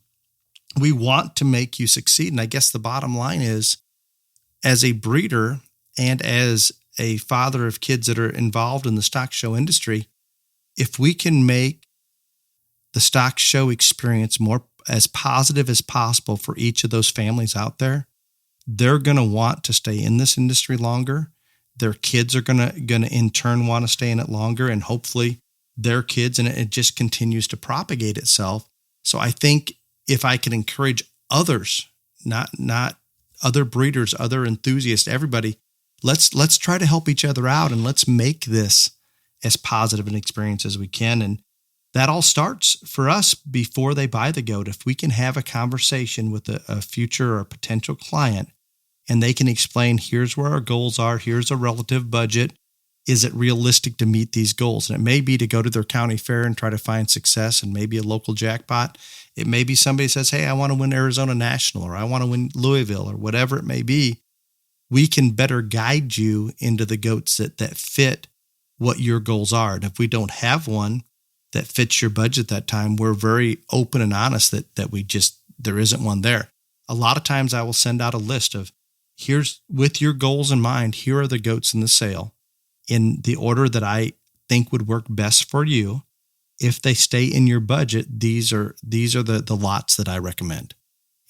we want to make you succeed. And I guess the bottom line is, as a breeder and as a father of kids that are involved in the stock show industry, if we can make the stock show experience more as positive as possible for each of those families out there, they're going to want to stay in this industry longer. Their kids are going to in turn want to stay in it longer, and hopefully their kids, and it just continues to propagate itself. So I think if I can encourage others, not other breeders, other enthusiasts, everybody, let's try to help each other out and let's make this as positive an experience as we can. And that all starts for us before they buy the goat. If we can have a conversation with a future or potential client and they can explain, here's where our goals are, here's a relative budget, is it realistic to meet these goals? And it may be to go to their county fair and try to find success and maybe a local jackpot. It may be somebody says, hey, I want to win Arizona National, or I want to win Louisville, or whatever it may be. We can better guide you into the goats that fit what your goals are. And if we don't have one that fits your budget that time, we're very open and honest that there isn't one there. A lot of times I will send out a list of, here's, with your goals in mind, here are the goats in the sale in the order that I think would work best for you. If they stay in your budget, these are the lots that I recommend.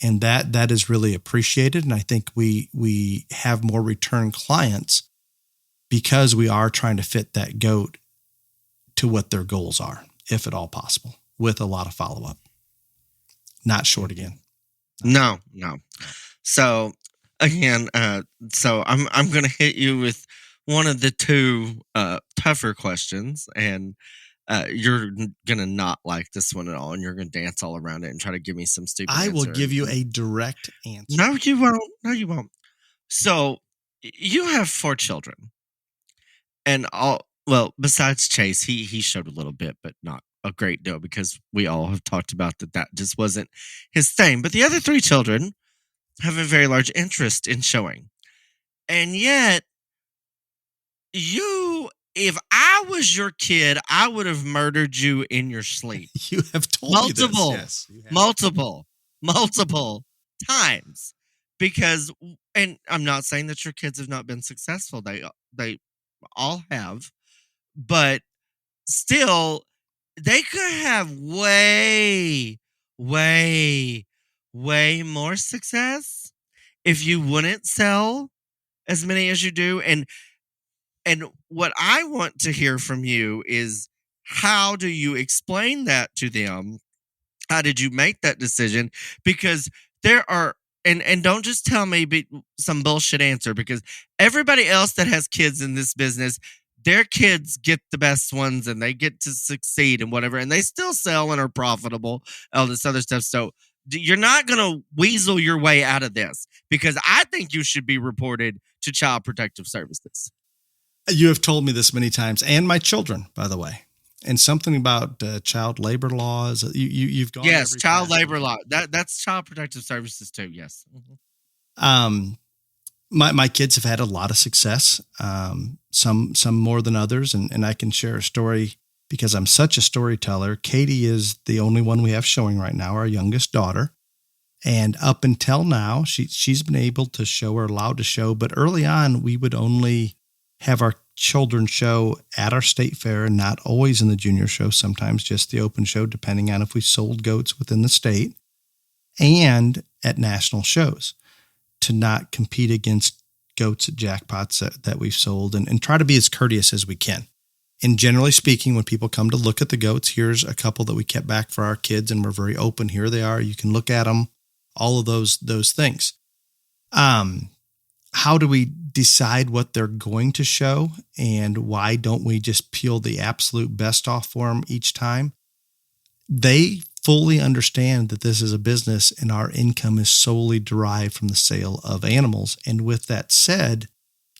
And that is really appreciated. And I think we have more return clients because we are trying to fit that goat to what their goals are, if at all possible, with a lot of follow-up. not short again. No. So again, so I'm gonna hit you with one of the two tougher questions, and you're gonna not like this one at all, and you're gonna dance all around it and try to give me some stupid I will answer. give you a direct answer. No, you won't. No, you won't. So you have 4 children, and besides Chase, he showed a little bit, but not a great deal because we all have talked about that just wasn't his thing. But the other 3 children have a very large interest in showing, and yet if I was your kid, I would have murdered you in your sleep. You have told me this. Yes, multiple times, because, and I'm not saying that your kids have not been successful. They all have, but still, they could have way more success if you wouldn't sell as many as you do. And what I want to hear from you is, how do you explain that to them? How did you make that decision? Because there are, and don't just tell me some bullshit answer, because everybody else that has kids in this business, their kids get the best ones and they get to succeed and whatever, and they still sell and are profitable, all this other stuff. So you're not going to weasel your way out of this, because I think you should be reported to Child Protective Services. You have told me this many times, and my children, by the way, and something about child labor laws. You've gone. Yes, child labor law. That's Child Protective Services too. Yes. My kids have had a lot of success. Some more than others, and I can share a story because I'm such a storyteller. Katie is the only one we have showing right now, our youngest daughter, and up until now, she's been able to show or allowed to show. But early on, we would only have our children show at our state fair, and not always in the junior show, sometimes just the open show, depending on if we sold goats within the state, and at national shows, to not compete against goats at jackpots that we've sold, and try to be as courteous as we can. And generally speaking, when people come to look at the goats, here's a couple that we kept back for our kids, and we're very open. Here they are. You can look at them, all of those things. How do we decide what they're going to show, and why don't we just peel the absolute best off for them each time? They fully understand that this is a business and our income is solely derived from the sale of animals. And with that said,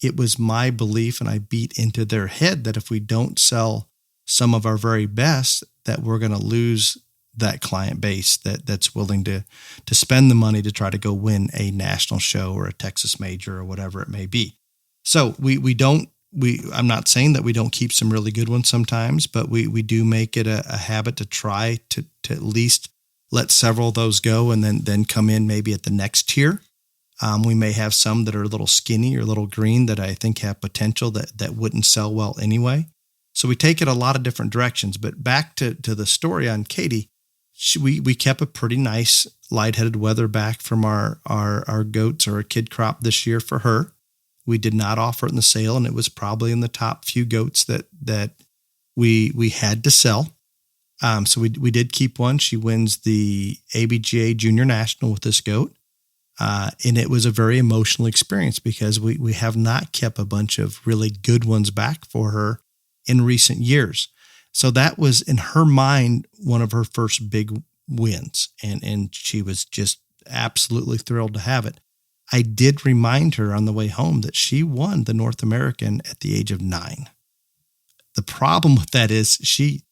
it was my belief, and I beat into their head, that if we don't sell some of our very best, that we're going to lose that client base that's willing to spend the money to try to go win a national show or a Texas major or whatever it may be. So I'm not saying that we don't keep some really good ones sometimes, but we do make it a habit to try to at least let several of those go, and then come in maybe at the next tier. We may have some that are a little skinny or a little green that I think have potential that wouldn't sell well anyway. So we take it a lot of different directions. But back to the story on Katie, we kept a pretty nice light-headed wether back from our goats or a kid crop this year for her. We did not offer it in the sale, and it was probably in the top few goats that we had to sell. So we did keep one. She wins the ABGA Junior National with this goat. And it was a very emotional experience because we have not kept a bunch of really good ones back for her in recent years. So that was, in her mind, one of her first big wins. And she was just absolutely thrilled to have it. I did remind her on the way home that she won the North American at the age of 9. The problem with that is she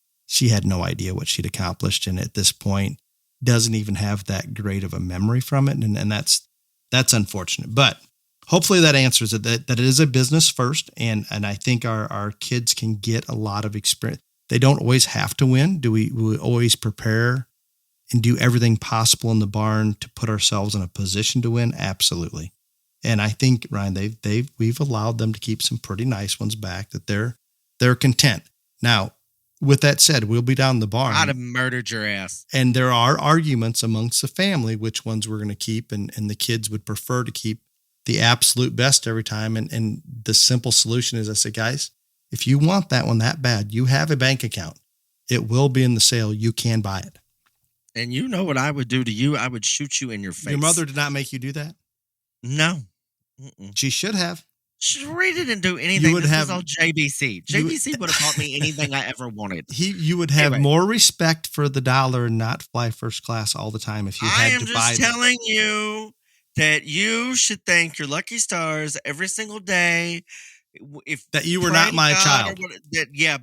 had no idea what she'd accomplished, and at this point doesn't even have that great of a memory from it. And that's unfortunate, but hopefully that answers it, that it is a business first. And I think our kids can get a lot of experience. They don't always have to win. Do we always prepare and do everything possible in the barn to put ourselves in a position to win? Absolutely. And I think, Ryan, we've allowed them to keep some pretty nice ones back that they're content. Now, with that said, we'll be down the barn. I'd have murdered your ass. And there are arguments amongst the family which ones we're going to keep, and the kids would prefer to keep the absolute best every time. And the simple solution is, I say, guys, if you want that one that bad, you have a bank account. It will be in the sale. You can buy it. And you know what I would do to you? I would shoot you in your face. Your mother did not make you do that? No. Mm-mm. She should have. She really didn't do anything. This was all JBC. JBC would have taught me anything I ever wanted. You would have more respect for the dollar and not fly first class all the time if you had to buy. I am just telling you that you should thank your lucky stars every single day. If that you were not my child.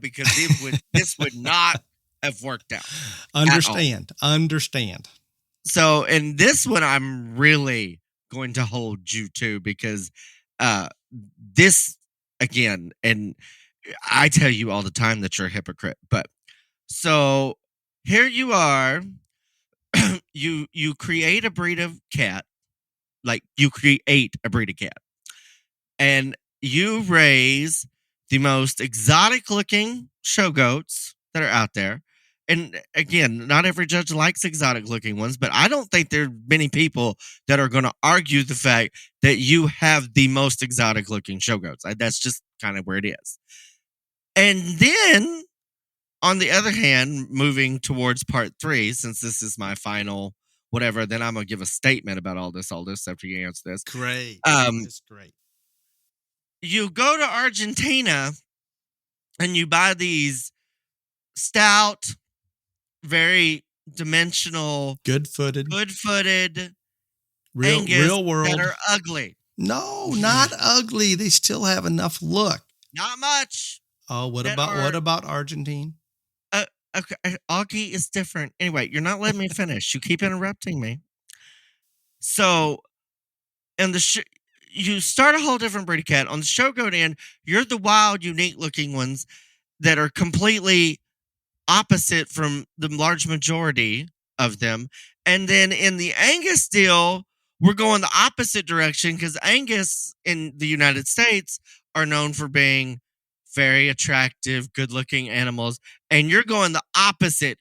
Because this would not have worked out. Understand. So, in this one, I'm really going to hold you to, because this, again, and I tell you all the time that you're a hypocrite, but so here you are, you create a breed of cat, and you raise the most exotic looking show goats that are out there. And again, not every judge likes exotic looking ones, but I don't think there are many people that are going to argue the fact that you have the most exotic looking show goats. That's just kind of where it is. And then, on the other hand, moving towards part 3, since this is my final whatever, then I'm going to give a statement about all this after you answer this. Great. That's great. You go to Argentina and you buy these stout, very dimensional, good-footed, Angus real world that are ugly. No, not ugly. They still have enough look. Not much. Oh, what about Argentine? Okay, Augie is different. Anyway, you're not letting me finish. You keep interrupting me. So, and you start a whole different breed of cat. On the show go in, you're the wild, unique looking ones that are completely opposite from the large majority of them. And then in the Angus deal, we're going the opposite direction, because Angus in the United States are known for being very attractive, good-looking animals. And you're going the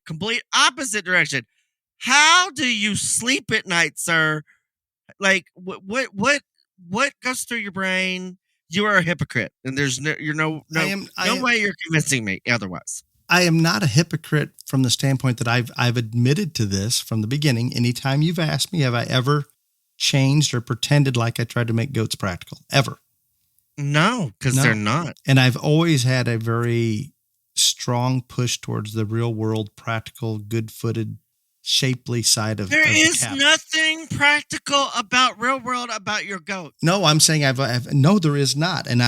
complete opposite direction. How do you sleep at night, sir? Like, what goes through your brain? You are a hypocrite, and there's no way you're convincing me otherwise. I am not a hypocrite from the standpoint that I've admitted to this from the beginning. Anytime you've asked me, have I ever changed or pretended like I tried to make goats practical? Ever? No, because they're not. And I've always had a very strong push towards the real world, practical, good-footed, shapely side of There is nothing practical about real world about your goat. No, I'm saying no, there is not. And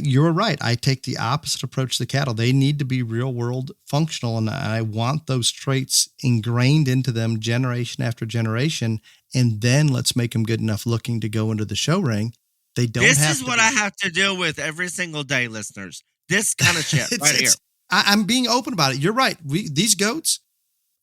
you're right. I take the opposite approach to the cattle. They need to be real world functional. And I want those traits ingrained into them generation after generation. And then let's make them good enough looking to go into the show ring. They don't This is what I have to deal with every single day, listeners. This kind of shit right here. I'm being open about it. You're right. These goats,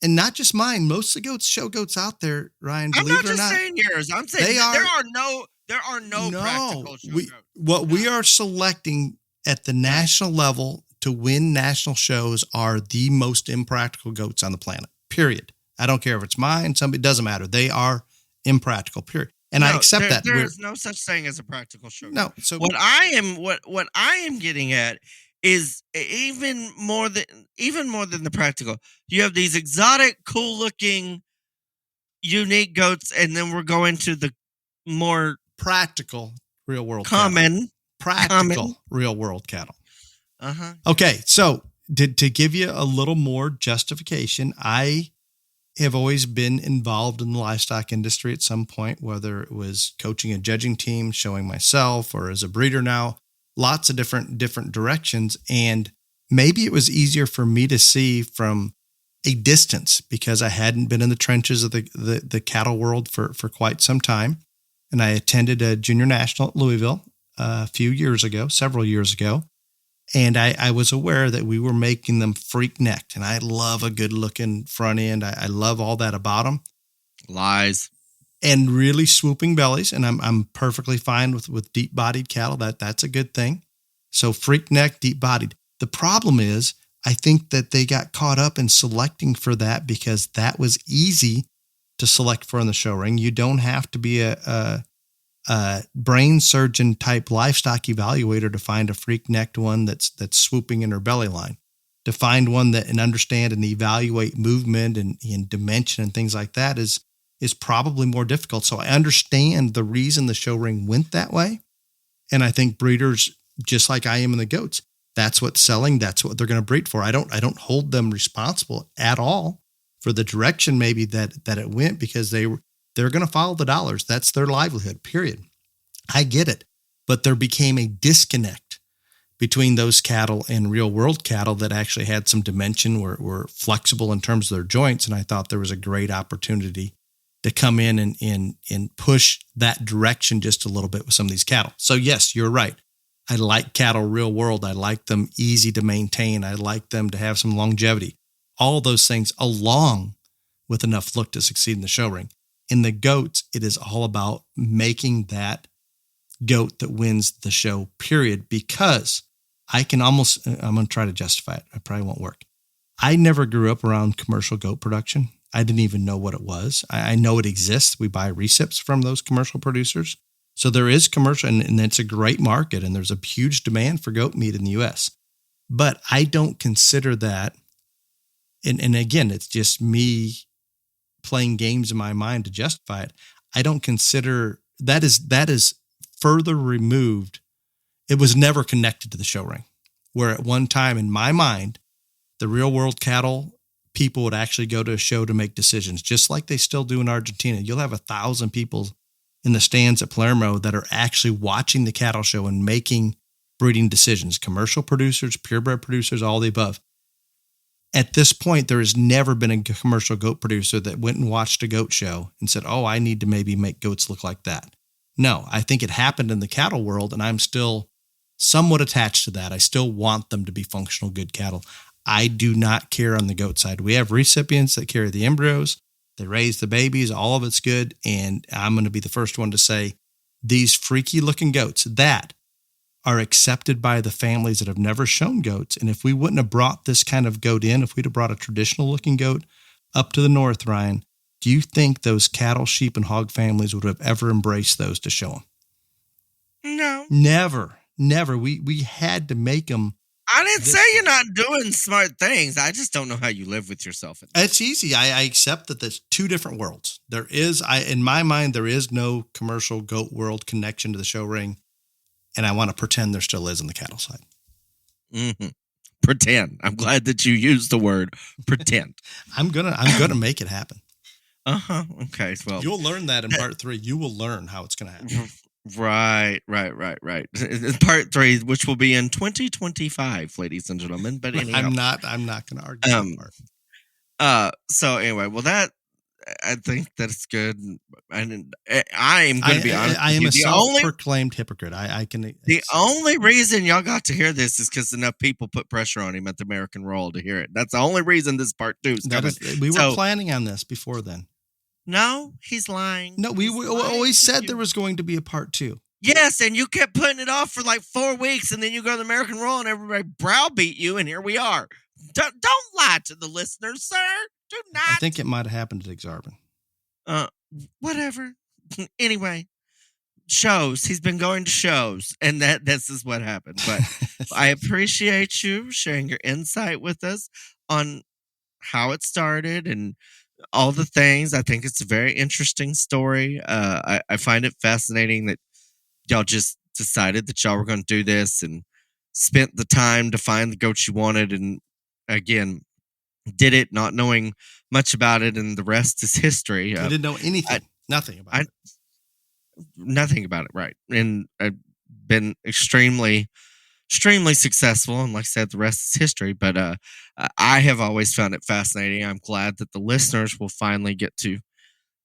and not just mine, most of the show goats out there, Ryan, believe it or not. I'm not just saying yours. I'm saying there are no practical show goats. What we are selecting at the national level to win national shows are the most impractical goats on the planet, period. I don't care if it's mine, somebody, it doesn't matter. They are impractical, period. And I accept that. There is no such thing as a practical show goat. No. So what I am getting at is even more than the practical. You have these exotic, cool looking, unique goats, and then we're going to the more practical real world real world cattle. Okay, so to give you a little more justification, I have always been involved in the livestock industry at some point, whether it was coaching a judging team, showing myself, or as a breeder now. Lots of different directions. And maybe it was easier for me to see from a distance because I hadn't been in the trenches of the cattle world for quite some time. And I attended a junior national at Louisville several years ago. And I was aware that we were making them freak necked. And I love a good looking front end. I love all that about them. Lies. And really swooping bellies, and I'm perfectly fine with deep-bodied cattle. That's a good thing. So freak neck, deep-bodied. The problem is, I think that they got caught up in selecting for that because that was easy to select for in the show ring. You don't have to be a brain surgeon type livestock evaluator to find a freak necked one that's swooping in her belly line. to find one that and understand and evaluate movement and dimension and things like that is probably more difficult. So I understand the reason the show ring went that way. And I think breeders, just like I am in the goats, that's what's selling. That's what they're going to breed for. I don't hold them responsible at all for the direction maybe that it went, because they're going to follow the dollars. That's their livelihood, period. I get it. But there became a disconnect between those cattle and real world cattle that actually had some dimension, were flexible in terms of their joints. And I thought there was a great opportunity to come in and push that direction just a little bit with some of these cattle. So yes, you're right. I like cattle real world. I like them easy to maintain. I like them to have some longevity. All those things along with enough look to succeed in the show ring. In the goats, it is all about making that goat that wins the show, period, because I'm going to try to justify it. It probably won't work. I never grew up around commercial goat production. I didn't even know what it was. I know it exists. We buy recips from those commercial producers. So there is commercial, and it's a great market, and there's a huge demand for goat meat in the U.S. But I don't consider that, and again, it's just me playing games in my mind to justify it. I don't consider that is further removed. It was never connected to the show ring, where at one time in my mind, the real world cattle people would actually go to a show to make decisions, just like they still do in Argentina. You'll have 1,000 people in the stands at Palermo that are actually watching the cattle show and making breeding decisions, commercial producers, purebred producers, all the above. At this point, there has never been a commercial goat producer that went and watched a goat show and said, oh, I need to maybe make goats look like that. No, I think it happened in the cattle world, and I'm still somewhat attached to that. I still want them to be functional, good cattle. I do not care on the goat side. We have recipients that carry the embryos. They raise the babies. All of it's good. And I'm going to be the first one to say these freaky looking goats that are accepted by the families that have never shown goats. And if we wouldn't have brought this kind of goat in, if we'd have brought a traditional looking goat up to the north, Ryan, do you think those cattle, sheep, and hog families would have ever embraced those to show them? No. Never. We had to make them. I didn't say you're not doing smart things. I just don't know how you live with yourself. It's easy. I accept that there's two different worlds. In my mind, there is no commercial goat world connection to the show ring. And I want to pretend there still is on the cattle side. Mm-hmm. Pretend. I'm glad that you used the word pretend. I'm gonna make it happen. Okay. Well, you'll learn that in part 3. You will learn how it's gonna happen. Right. Part 3, which will be in 2025, ladies and gentlemen. But anyhow, I'm not going to argue that part. So anyway, well, that I think that's good, and I am going to be honest. I am a self-proclaimed hypocrite. I can. The only reason y'all got to hear this is because enough people put pressure on him at the American Royal to hear it. That's the only reason this part 2 is coming. We were planning on this before then. No, he's lying. No, we always said there was going to be a part 2. Yes, and you kept putting it off for like 4 weeks, and then you go to the American Royal, and everybody browbeat you, and here we are. Don't lie to the listeners, sir. Do not. I think it might have happened at Exarban. Whatever. Anyway, shows. He's been going to shows, and this is what happened. But I appreciate you sharing your insight with us on how it started and all the things. I think it's a very interesting story. I find it fascinating that y'all just decided that y'all were going to do this and spent the time to find the goats you wanted, and again, did it not knowing much about it, and the rest is history. I didn't know anything, nothing about it. Nothing about it, right? And I've been extremely successful, and like I said, the rest is history. But I have always found it fascinating. I'm glad that the listeners will finally get to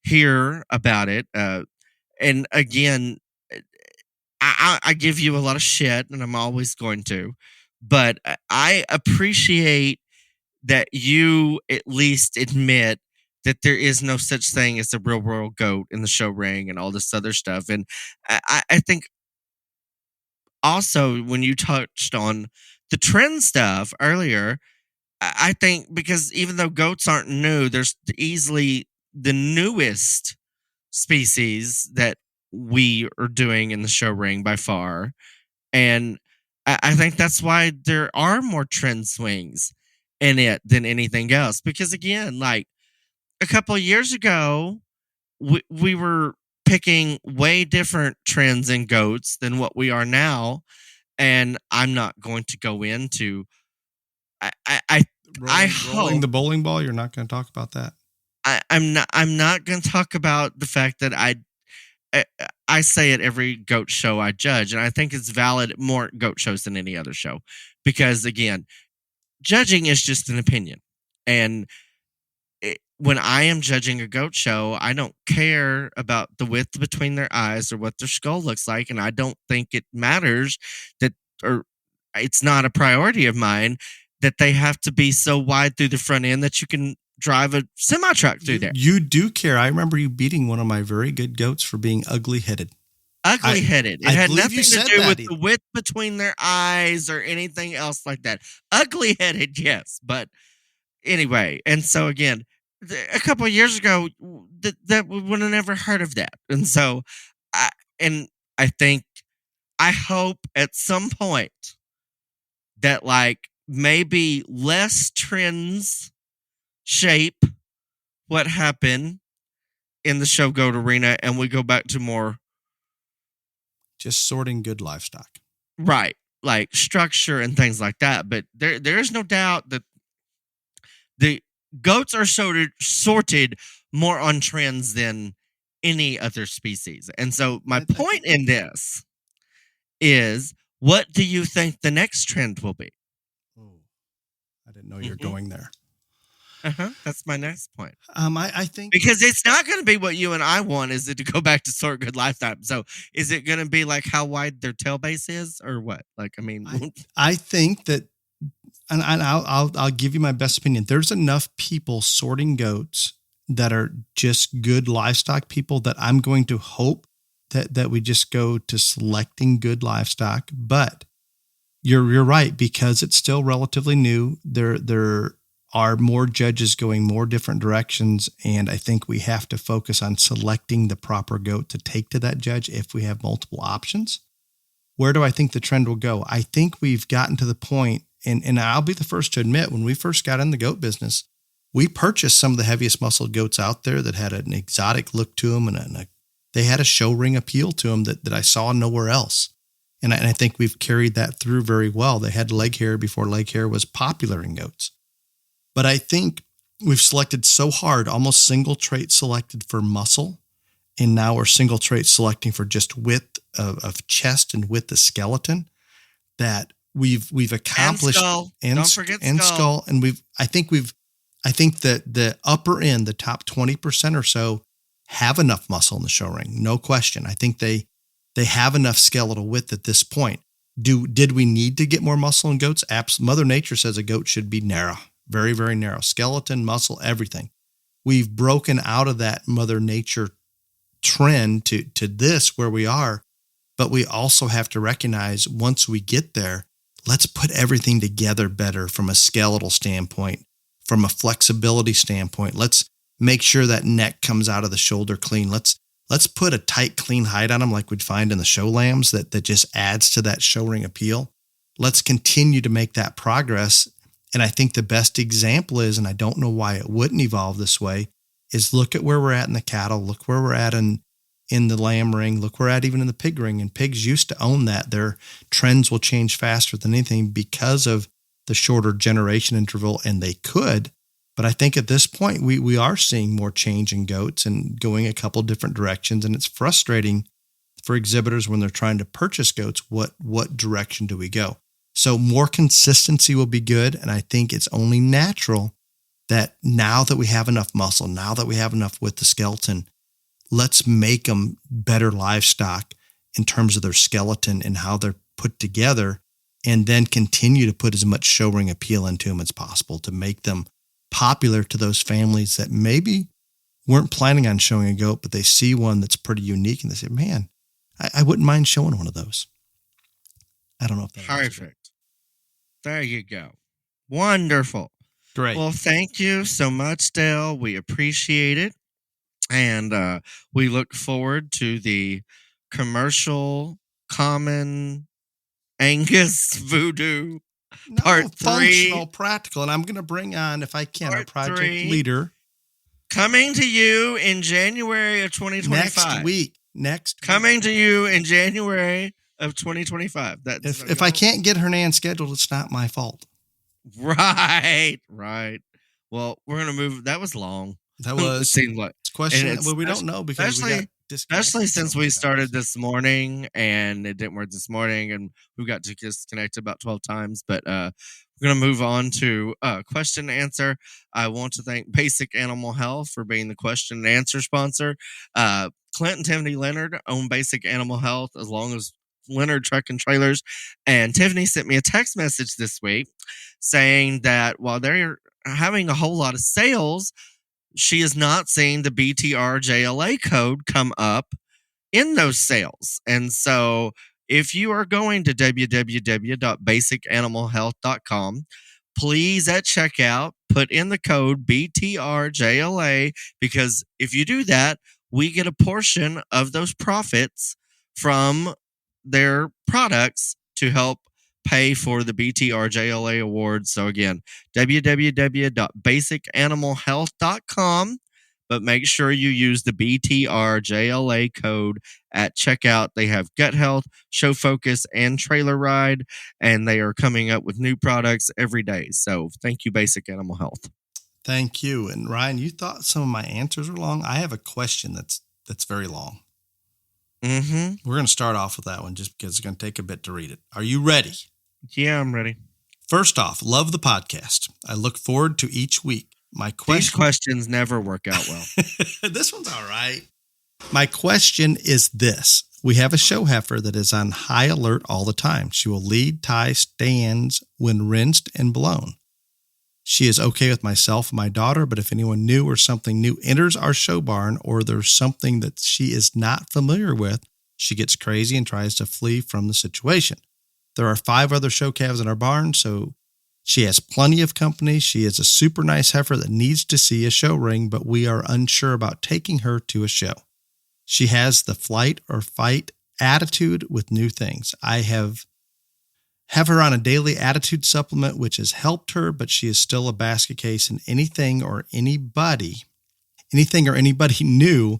hear about it. And again, I give you a lot of shit, and I'm always going to, but I appreciate that you at least admit that there is no such thing as a real world goat in the show ring and all this other stuff. And I think also when you touched on the trend stuff earlier, I think because even though goats aren't new, there's easily the newest species that we are doing in the show ring by far. And I think that's why there are more trend swings. in it than anything else. Because again, like a couple of years ago, we were picking way different trends in goats than what we are now. And I'm not going to go into. I Rolling hope the bowling ball. You're not going to talk about that. I'm not going to talk about the fact that I say at every goat show I judge, and I think it's valid at more goat shows than any other show, because again, judging is just an opinion, and when I am judging a goat show, I don't care about the width between their eyes or what their skull looks like, and I don't think it matters that, or it's not a priority of mine that they have to be so wide through the front end that you can drive a semi truck through there. You do care. I remember you beating one of my very good goats for being ugly headed. Ugly headed. It I had believe nothing you to said do that. with the width between their eyes or anything else like that. Ugly headed, yes. But anyway, and so again, a couple of years ago, that we would have never heard of that. And so, I I hope at some point that like maybe less trends shape what happened in the show goat arena, and we go back to more Just sorting good livestock. right, like structure and things like that. But there is no doubt that the goats are sorted more on trends than any other species. And so my point in this is, what do you think the next trend will be? Oh, I didn't know you were going there. That's my next point. I think because it's not going to be what you and I want, is it to go back to sort good lifetime. So is it going to be like how wide their tail base is, or what? Like, I mean, I think that, and I'll give you my best opinion. There's enough people sorting goats that are just good livestock people that I'm going to hope that we just go to selecting good livestock. But you're right, because it's still relatively new. There are more judges going more different directions, and I think we have to focus on selecting the proper goat to take to that judge if we have multiple options. Where do I think the trend will go? I think we've gotten to the point, and I'll be the first to admit, when we first got in the goat business, we purchased some of the heaviest muscled goats out there that had an exotic look to them, and they had a show ring appeal to them that I saw nowhere else. And I think we've carried that through very well. They had leg hair before leg hair was popular in goats. But I think we've selected so hard, almost single trait selected for muscle, and now we're single trait selecting for just width of chest and width of skeleton, that we've accomplished, and skull. Don't forget skull. And I think that the upper end, the top 20% or so, have enough muscle in the show ring, no question. I think they have enough skeletal width at this point. Did we need to get more muscle in goats? Mother Nature says a goat should be narrow. Very, very narrow. Skeleton, muscle, everything. We've broken out of that Mother Nature trend to this where we are, but we also have to recognize once we get there, let's put everything together better from a skeletal standpoint, from a flexibility standpoint. Let's make sure that neck comes out of the shoulder clean. Let's put a tight, clean hide on them like we'd find in the show lambs that just adds to that show ring appeal. Let's continue to make that progress. And I think the best example is, and I don't know why it wouldn't evolve this way, is look at where we're at in the cattle, look where we're at in the lamb ring, look where we're at even in the pig ring. And pigs used to own that. Their trends will change faster than anything because of the shorter generation interval, and they could. But I think at this point, we are seeing more change in goats and going a couple different directions. And it's frustrating for exhibitors when they're trying to purchase goats. What direction do we go? So more consistency will be good. And I think it's only natural that now that we have enough muscle, now that we have enough with the skeleton, let's make them better livestock in terms of their skeleton and how they're put together, and then continue to put as much show ring appeal into them as possible to make them popular to those families that maybe weren't planning on showing a goat, but they see one that's pretty unique and they say, man, I wouldn't mind showing one of those. I don't know if that's perfect. There you go. Wonderful. Great. Well, thank you so much, Dale. We appreciate it. And we look forward to the commercial common Angus voodoo No, Part functional, 3. practical. And I'm going to bring on, if I can, our Part project 3. leader Coming to you in January of 2025. next week. Coming to you in January of 2025. That's If I can't get Hernan scheduled, it's not my fault. Right. Well, we're gonna move. That was long. That was. It seemed like It's question. and Well, we don't know because we got disconnected especially since so we many started times. this morning and it didn't work this morning, and we got disconnected about 12 times. But we're gonna move on to question and answer. I want to thank Basic Animal Health for being the question and answer sponsor. Clint and Tiffany Leonard own Basic Animal Health, as long as Leonard Truck and Trailers. And Tiffany sent me a text message this week saying that while they're having a whole lot of sales, she is not seeing the BTR JLA code come up in those sales. And so if you are going to www.basicanimalhealth.com, please at checkout put in the code BTRJLA, because if you do that, we get a portion of those profits from their products to help pay for the BTRJLA awards. So again, www.basicanimalhealth.com, but make sure you use the BTRJLA code at checkout. They have gut health, show focus, and trailer ride, and they are coming up with new products every day. So thank you, Basic Animal Health. Thank you. And Ryan, you thought some of my answers were long. I have a question that's very long. Mm-hmm. We're going to start off with that one just because it's going to take a bit to read it. Are you ready? Yeah, I'm ready. First off, love the podcast. I look forward to each week. These questions never work out well. This one's all right. My question is this. We have a show heifer that is on high alert all the time. She will lead, tie, stands when rinsed and blown. She is okay with myself and my daughter, but if anyone new or something new enters our show barn or there's something that she is not familiar with, she gets crazy and tries to flee from the situation. There are 5 other show calves in our barn, so she has plenty of company. She is a super nice heifer that needs to see a show ring, but we are unsure about taking her to a show. She has the flight or fight attitude with new things. I have her on a daily attitude supplement, which has helped her, but she is still a basket case, and anything or anybody new.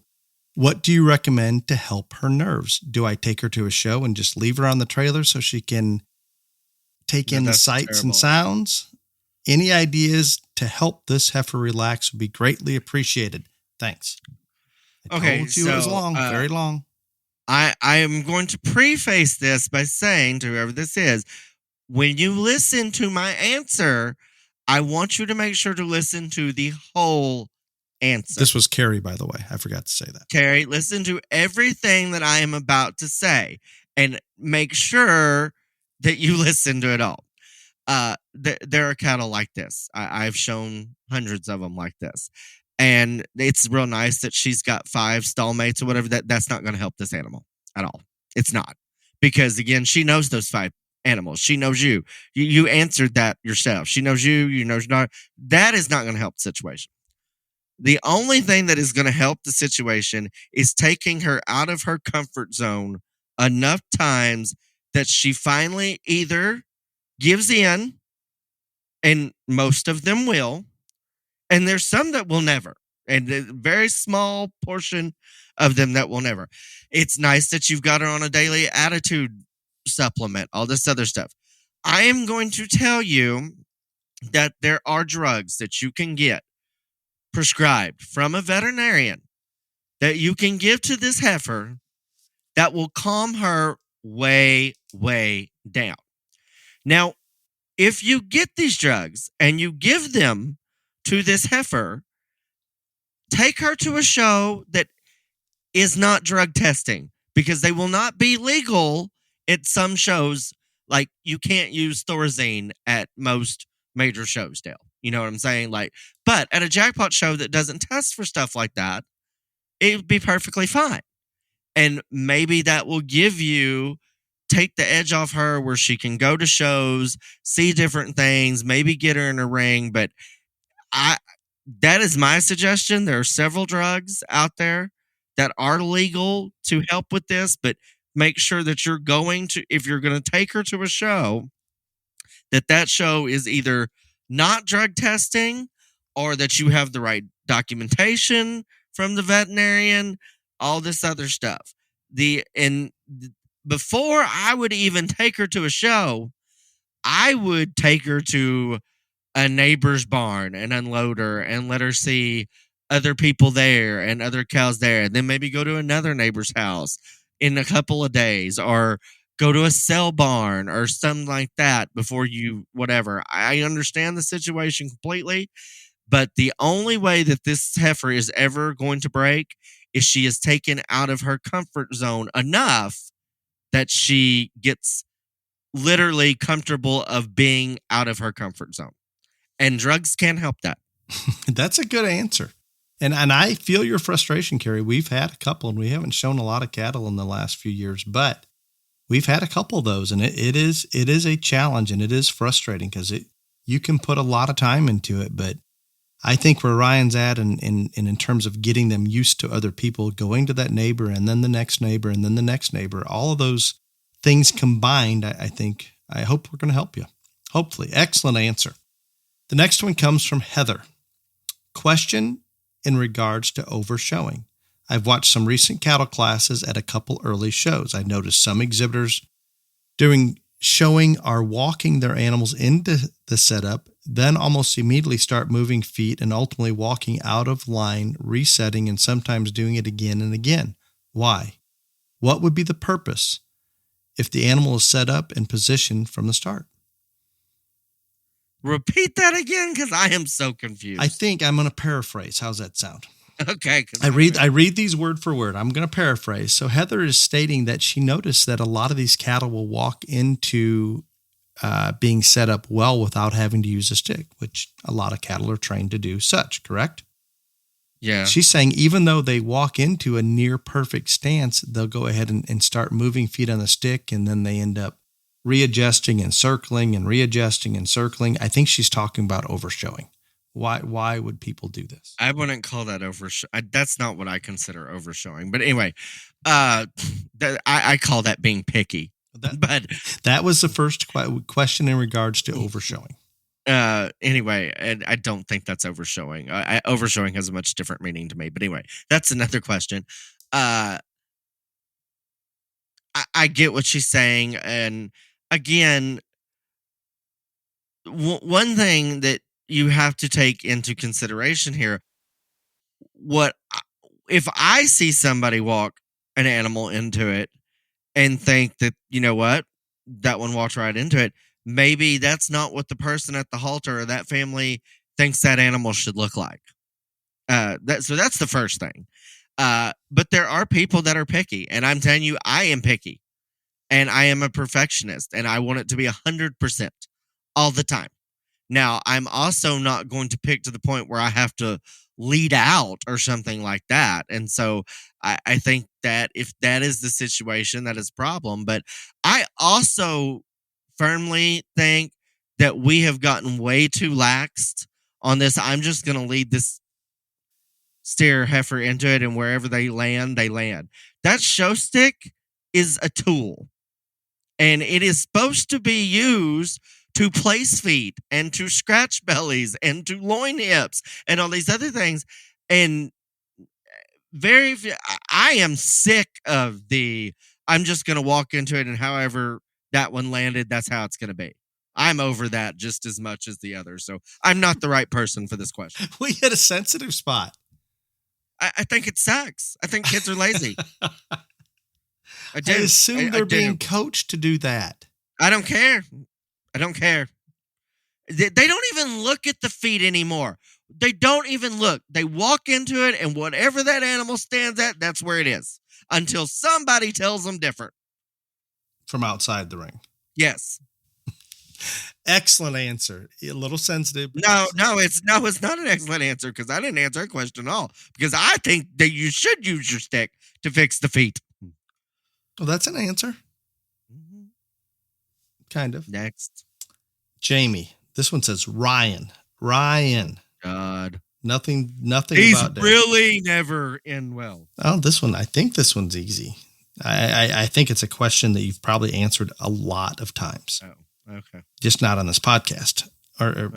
What do you recommend to help her nerves? Do I take her to a show and just leave her on the trailer so she can take in the sights and sounds? Any ideas to help this heifer relax would be greatly appreciated. Thanks. I told you it was long, very long. I am going to preface this by saying to whoever this is, when you listen to my answer, I want you to make sure to listen to the whole answer. This was Carrie, by the way. I forgot to say that. Carrie, listen to everything that I am about to say and make sure that you listen to it all. There are cattle like this. I've shown hundreds of them like this. And it's real nice that she's got 5 stallmates or whatever. That's not going to help this animal at all. It's not. Because, again, she knows those 5 animals. She knows you. You answered that yourself. She knows you. You know she's not. That is not going to help the situation. The only thing that is going to help the situation is taking her out of her comfort zone enough times that she finally either gives in, and most of them will, and there's some that will never, and a very small portion of them that will never. It's nice that you've got her on a daily attitude supplement, all this other stuff. I am going to tell you that there are drugs that you can get prescribed from a veterinarian that you can give to this heifer that will calm her way, way down. Now, if you get these drugs and you give them to this heifer, take her to a show that is not drug testing, because they will not be legal at some shows. Like, you can't use Thorazine at most major shows, Dale. You know what I'm saying? But at a jackpot show that doesn't test for stuff like that, it would be perfectly fine. And maybe that will take the edge off her where she can go to shows, see different things, maybe get her in a ring. But that is my suggestion. There are several drugs out there that are legal to help with this, but make sure that if you're going to take her to a show, that show is either not drug testing or that you have the right documentation from the veterinarian, all this other stuff. Before I would even take her to a show, I would take her to a neighbor's barn and unload her and let her see other people there and other cows there, and then maybe go to another neighbor's house in a couple of days, or go to a sale barn or something like that before you whatever. I understand the situation completely, but the only way that this heifer is ever going to break is she is taken out of her comfort zone enough that she gets literally comfortable of being out of her comfort zone. And drugs can't help that. That's a good answer. And I feel your frustration, Carrie. We've had a couple, and we haven't shown a lot of cattle in the last few years, but we've had a couple of those, and it is a challenge, and it is frustrating because you can put a lot of time into it. But I think where Ryan's at, and in terms of getting them used to other people, going to that neighbor, and then the next neighbor, and then the next neighbor, all of those things combined, I hope we're going to help you. Hopefully. Excellent answer. The next one comes from Heather. Question in regards to overshowing. I've watched some recent cattle classes at a couple early shows. I noticed some exhibitors during showing are walking their animals into the setup, then almost immediately start moving feet and ultimately walking out of line, resetting, and sometimes doing it again and again. Why? What would be the purpose if the animal is set up and positioned from the start? Repeat that again, because I am so confused. I think I'm going to paraphrase. How's that sound? Okay. I read these word for word. I'm going to paraphrase. So Heather is stating that she noticed that a lot of these cattle will walk into being set up well without having to use a stick, which a lot of cattle are trained to do such, correct? Yeah. She's saying even though they walk into a near perfect stance, they'll go ahead and start moving feet on the stick, and then they end up readjusting and circling and readjusting and circling. I think she's talking about overshowing. Why would people do this? I wouldn't call that overshowing. That's not what I consider overshowing. But anyway, I call that being picky. But that was the first question in regards to overshowing. Anyway, and I don't think that's overshowing. Overshowing has a much different meaning to me. But anyway, that's another question. I get what she's saying. And again, one thing that you have to take into consideration here, if I see somebody walk an animal into it and think that, you know what, that one walked right into it, maybe that's not what the person at the halter or that family thinks that animal should look like. So that's the first thing. But there are people that are picky, and I'm telling you, I am picky, and I am a perfectionist, and I want it to be 100% all the time. Now, I'm also not going to pick to the point where I have to lead out or something like that. And so I think that if that is the situation, that is a problem. But I also firmly think that we have gotten way too laxed on this. I'm just going to lead this steer heifer into it, and wherever they land, they land. That show stick is a tool, and it is supposed to be used to place feet and to scratch bellies and to loin hips and all these other things. And I am sick of I'm just going to walk into it, and however that one landed, that's how it's going to be. I'm over that just as much as the others. So I'm not the right person for this question. We hit a sensitive spot. I think it sucks. I think kids are lazy. I do. I assume they're being coached to do that. I don't care. They don't even look at the feet anymore. They don't even look. They walk into it, and whatever that animal stands at, that's where it is. Until somebody tells them different. From outside the ring. Yes. Excellent answer. A little sensitive. No, it's not an excellent answer, because I didn't answer a question at all. Because I think that you should use your stick to fix the feet. Well, that's an answer. Mm-hmm. Kind of. Next. Jamie. This one says Ryan. God. Nothing He's about that. Really never in well. Oh, I think this one's easy. I think it's a question that you've probably answered a lot of times. Oh, Okay. just not on this podcast. Or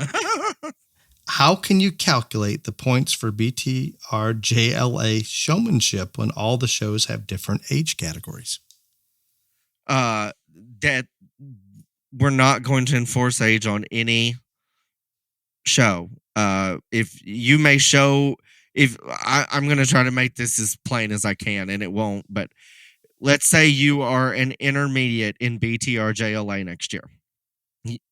how can you calculate the points for BTRJLA showmanship when all the shows have different age categories? That we're not going to enforce age on any show. If you may show, I'm going to try to make this as plain as I can, and it won't, but let's say you are an intermediate in BTRJLA next year.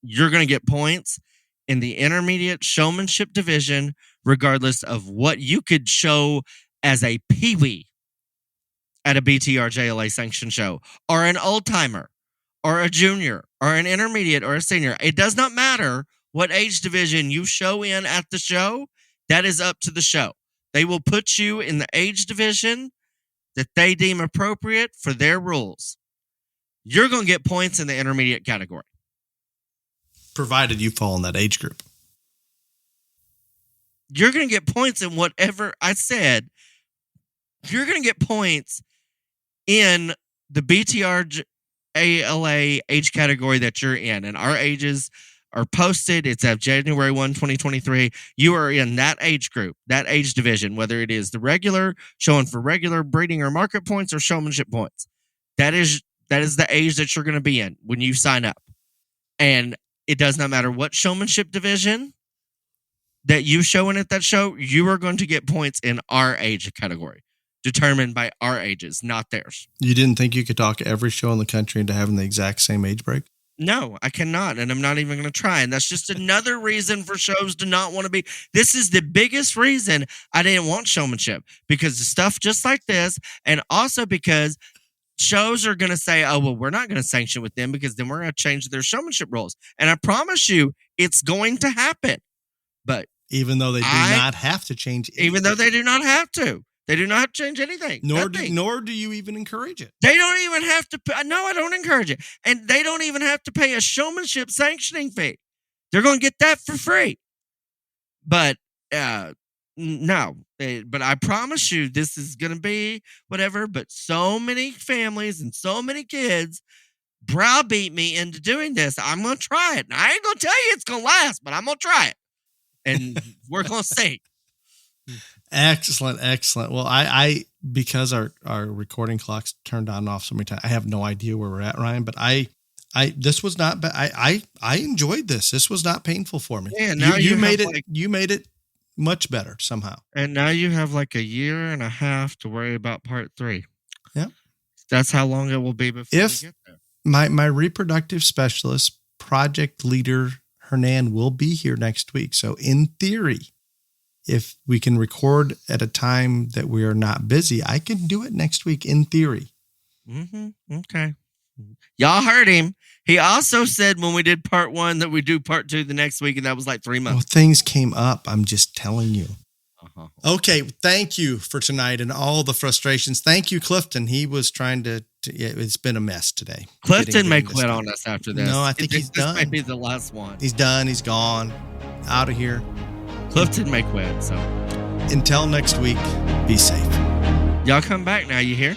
You're going to get points in the intermediate showmanship division, regardless of what you could show as a peewee at a BTRJLA sanctioned show, or an old timer, or a junior, or an intermediate, or a senior. It does not matter what age division you show in at the show. That is up to the show. They will put you in the age division that they deem appropriate for their rules. You're going to get points in the intermediate category, provided you fall in that age group. You're going to get points in whatever I said. You're going to get points in the BTRJLA age category that you're in. And our ages are posted. It's at January 1, 2023. You are in that age group, that age division, whether it is the regular, showing for regular breeding or market points or showmanship points. That is the age that you're going to be in when you sign up. And it does not matter what showmanship division that you show in at that show, you are going to get points in our age category, determined by our ages, not theirs. You didn't think you could talk every show in the country into having the exact same age break? No, I cannot, and I'm not even going to try. And that's just another reason for shows to not want to be. This is the biggest reason I didn't want showmanship, because of stuff just like this, and also because shows are going to say, oh, well, we're not going to sanction with them because then we're going to change their showmanship rules. And I promise you, it's going to happen. But even though they do not have to change anything. Even though they do not have to. They do not change anything. Nor do you even encourage it. They don't even have to pay. No, I don't encourage it. And they don't even have to pay a showmanship sanctioning fee. They're going to get that for free. But no. But I promise you, this is going to be whatever. But so many families and so many kids browbeat me into doing this. I'm going to try it. And I ain't going to tell you it's going to last, but I'm going to try it. And we're going to see. Excellent. Well, I because our recording clock's turned on and off so many times, I have no idea where we're at, Ryan. But this was not bad. I enjoyed this. This was not painful for me. Yeah, now you made it. You made it much better somehow. And now you have like a year and a half to worry about part 3. Yeah, that's how long it will be before we get there. My reproductive specialist, project leader Hernan, will be here next week. So in theory, if we can record at a time that we are not busy, I can do it next week in theory. Mm-hmm. Okay. Y'all heard him. He also said when we did part 1 that we do part 2 the next week, and that was like 3 months. Well, things came up. I'm just telling you. Uh-huh. Okay. Thank you for tonight and all the frustrations. Thank you, Clifton. He was trying to it's been a mess today. Clifton may quit on us after this. No, I think he's done. This may be the last one. He's done. He's gone. Out of here. Clifton may quit, so. Until next week, be safe. Y'all come back now, you hear?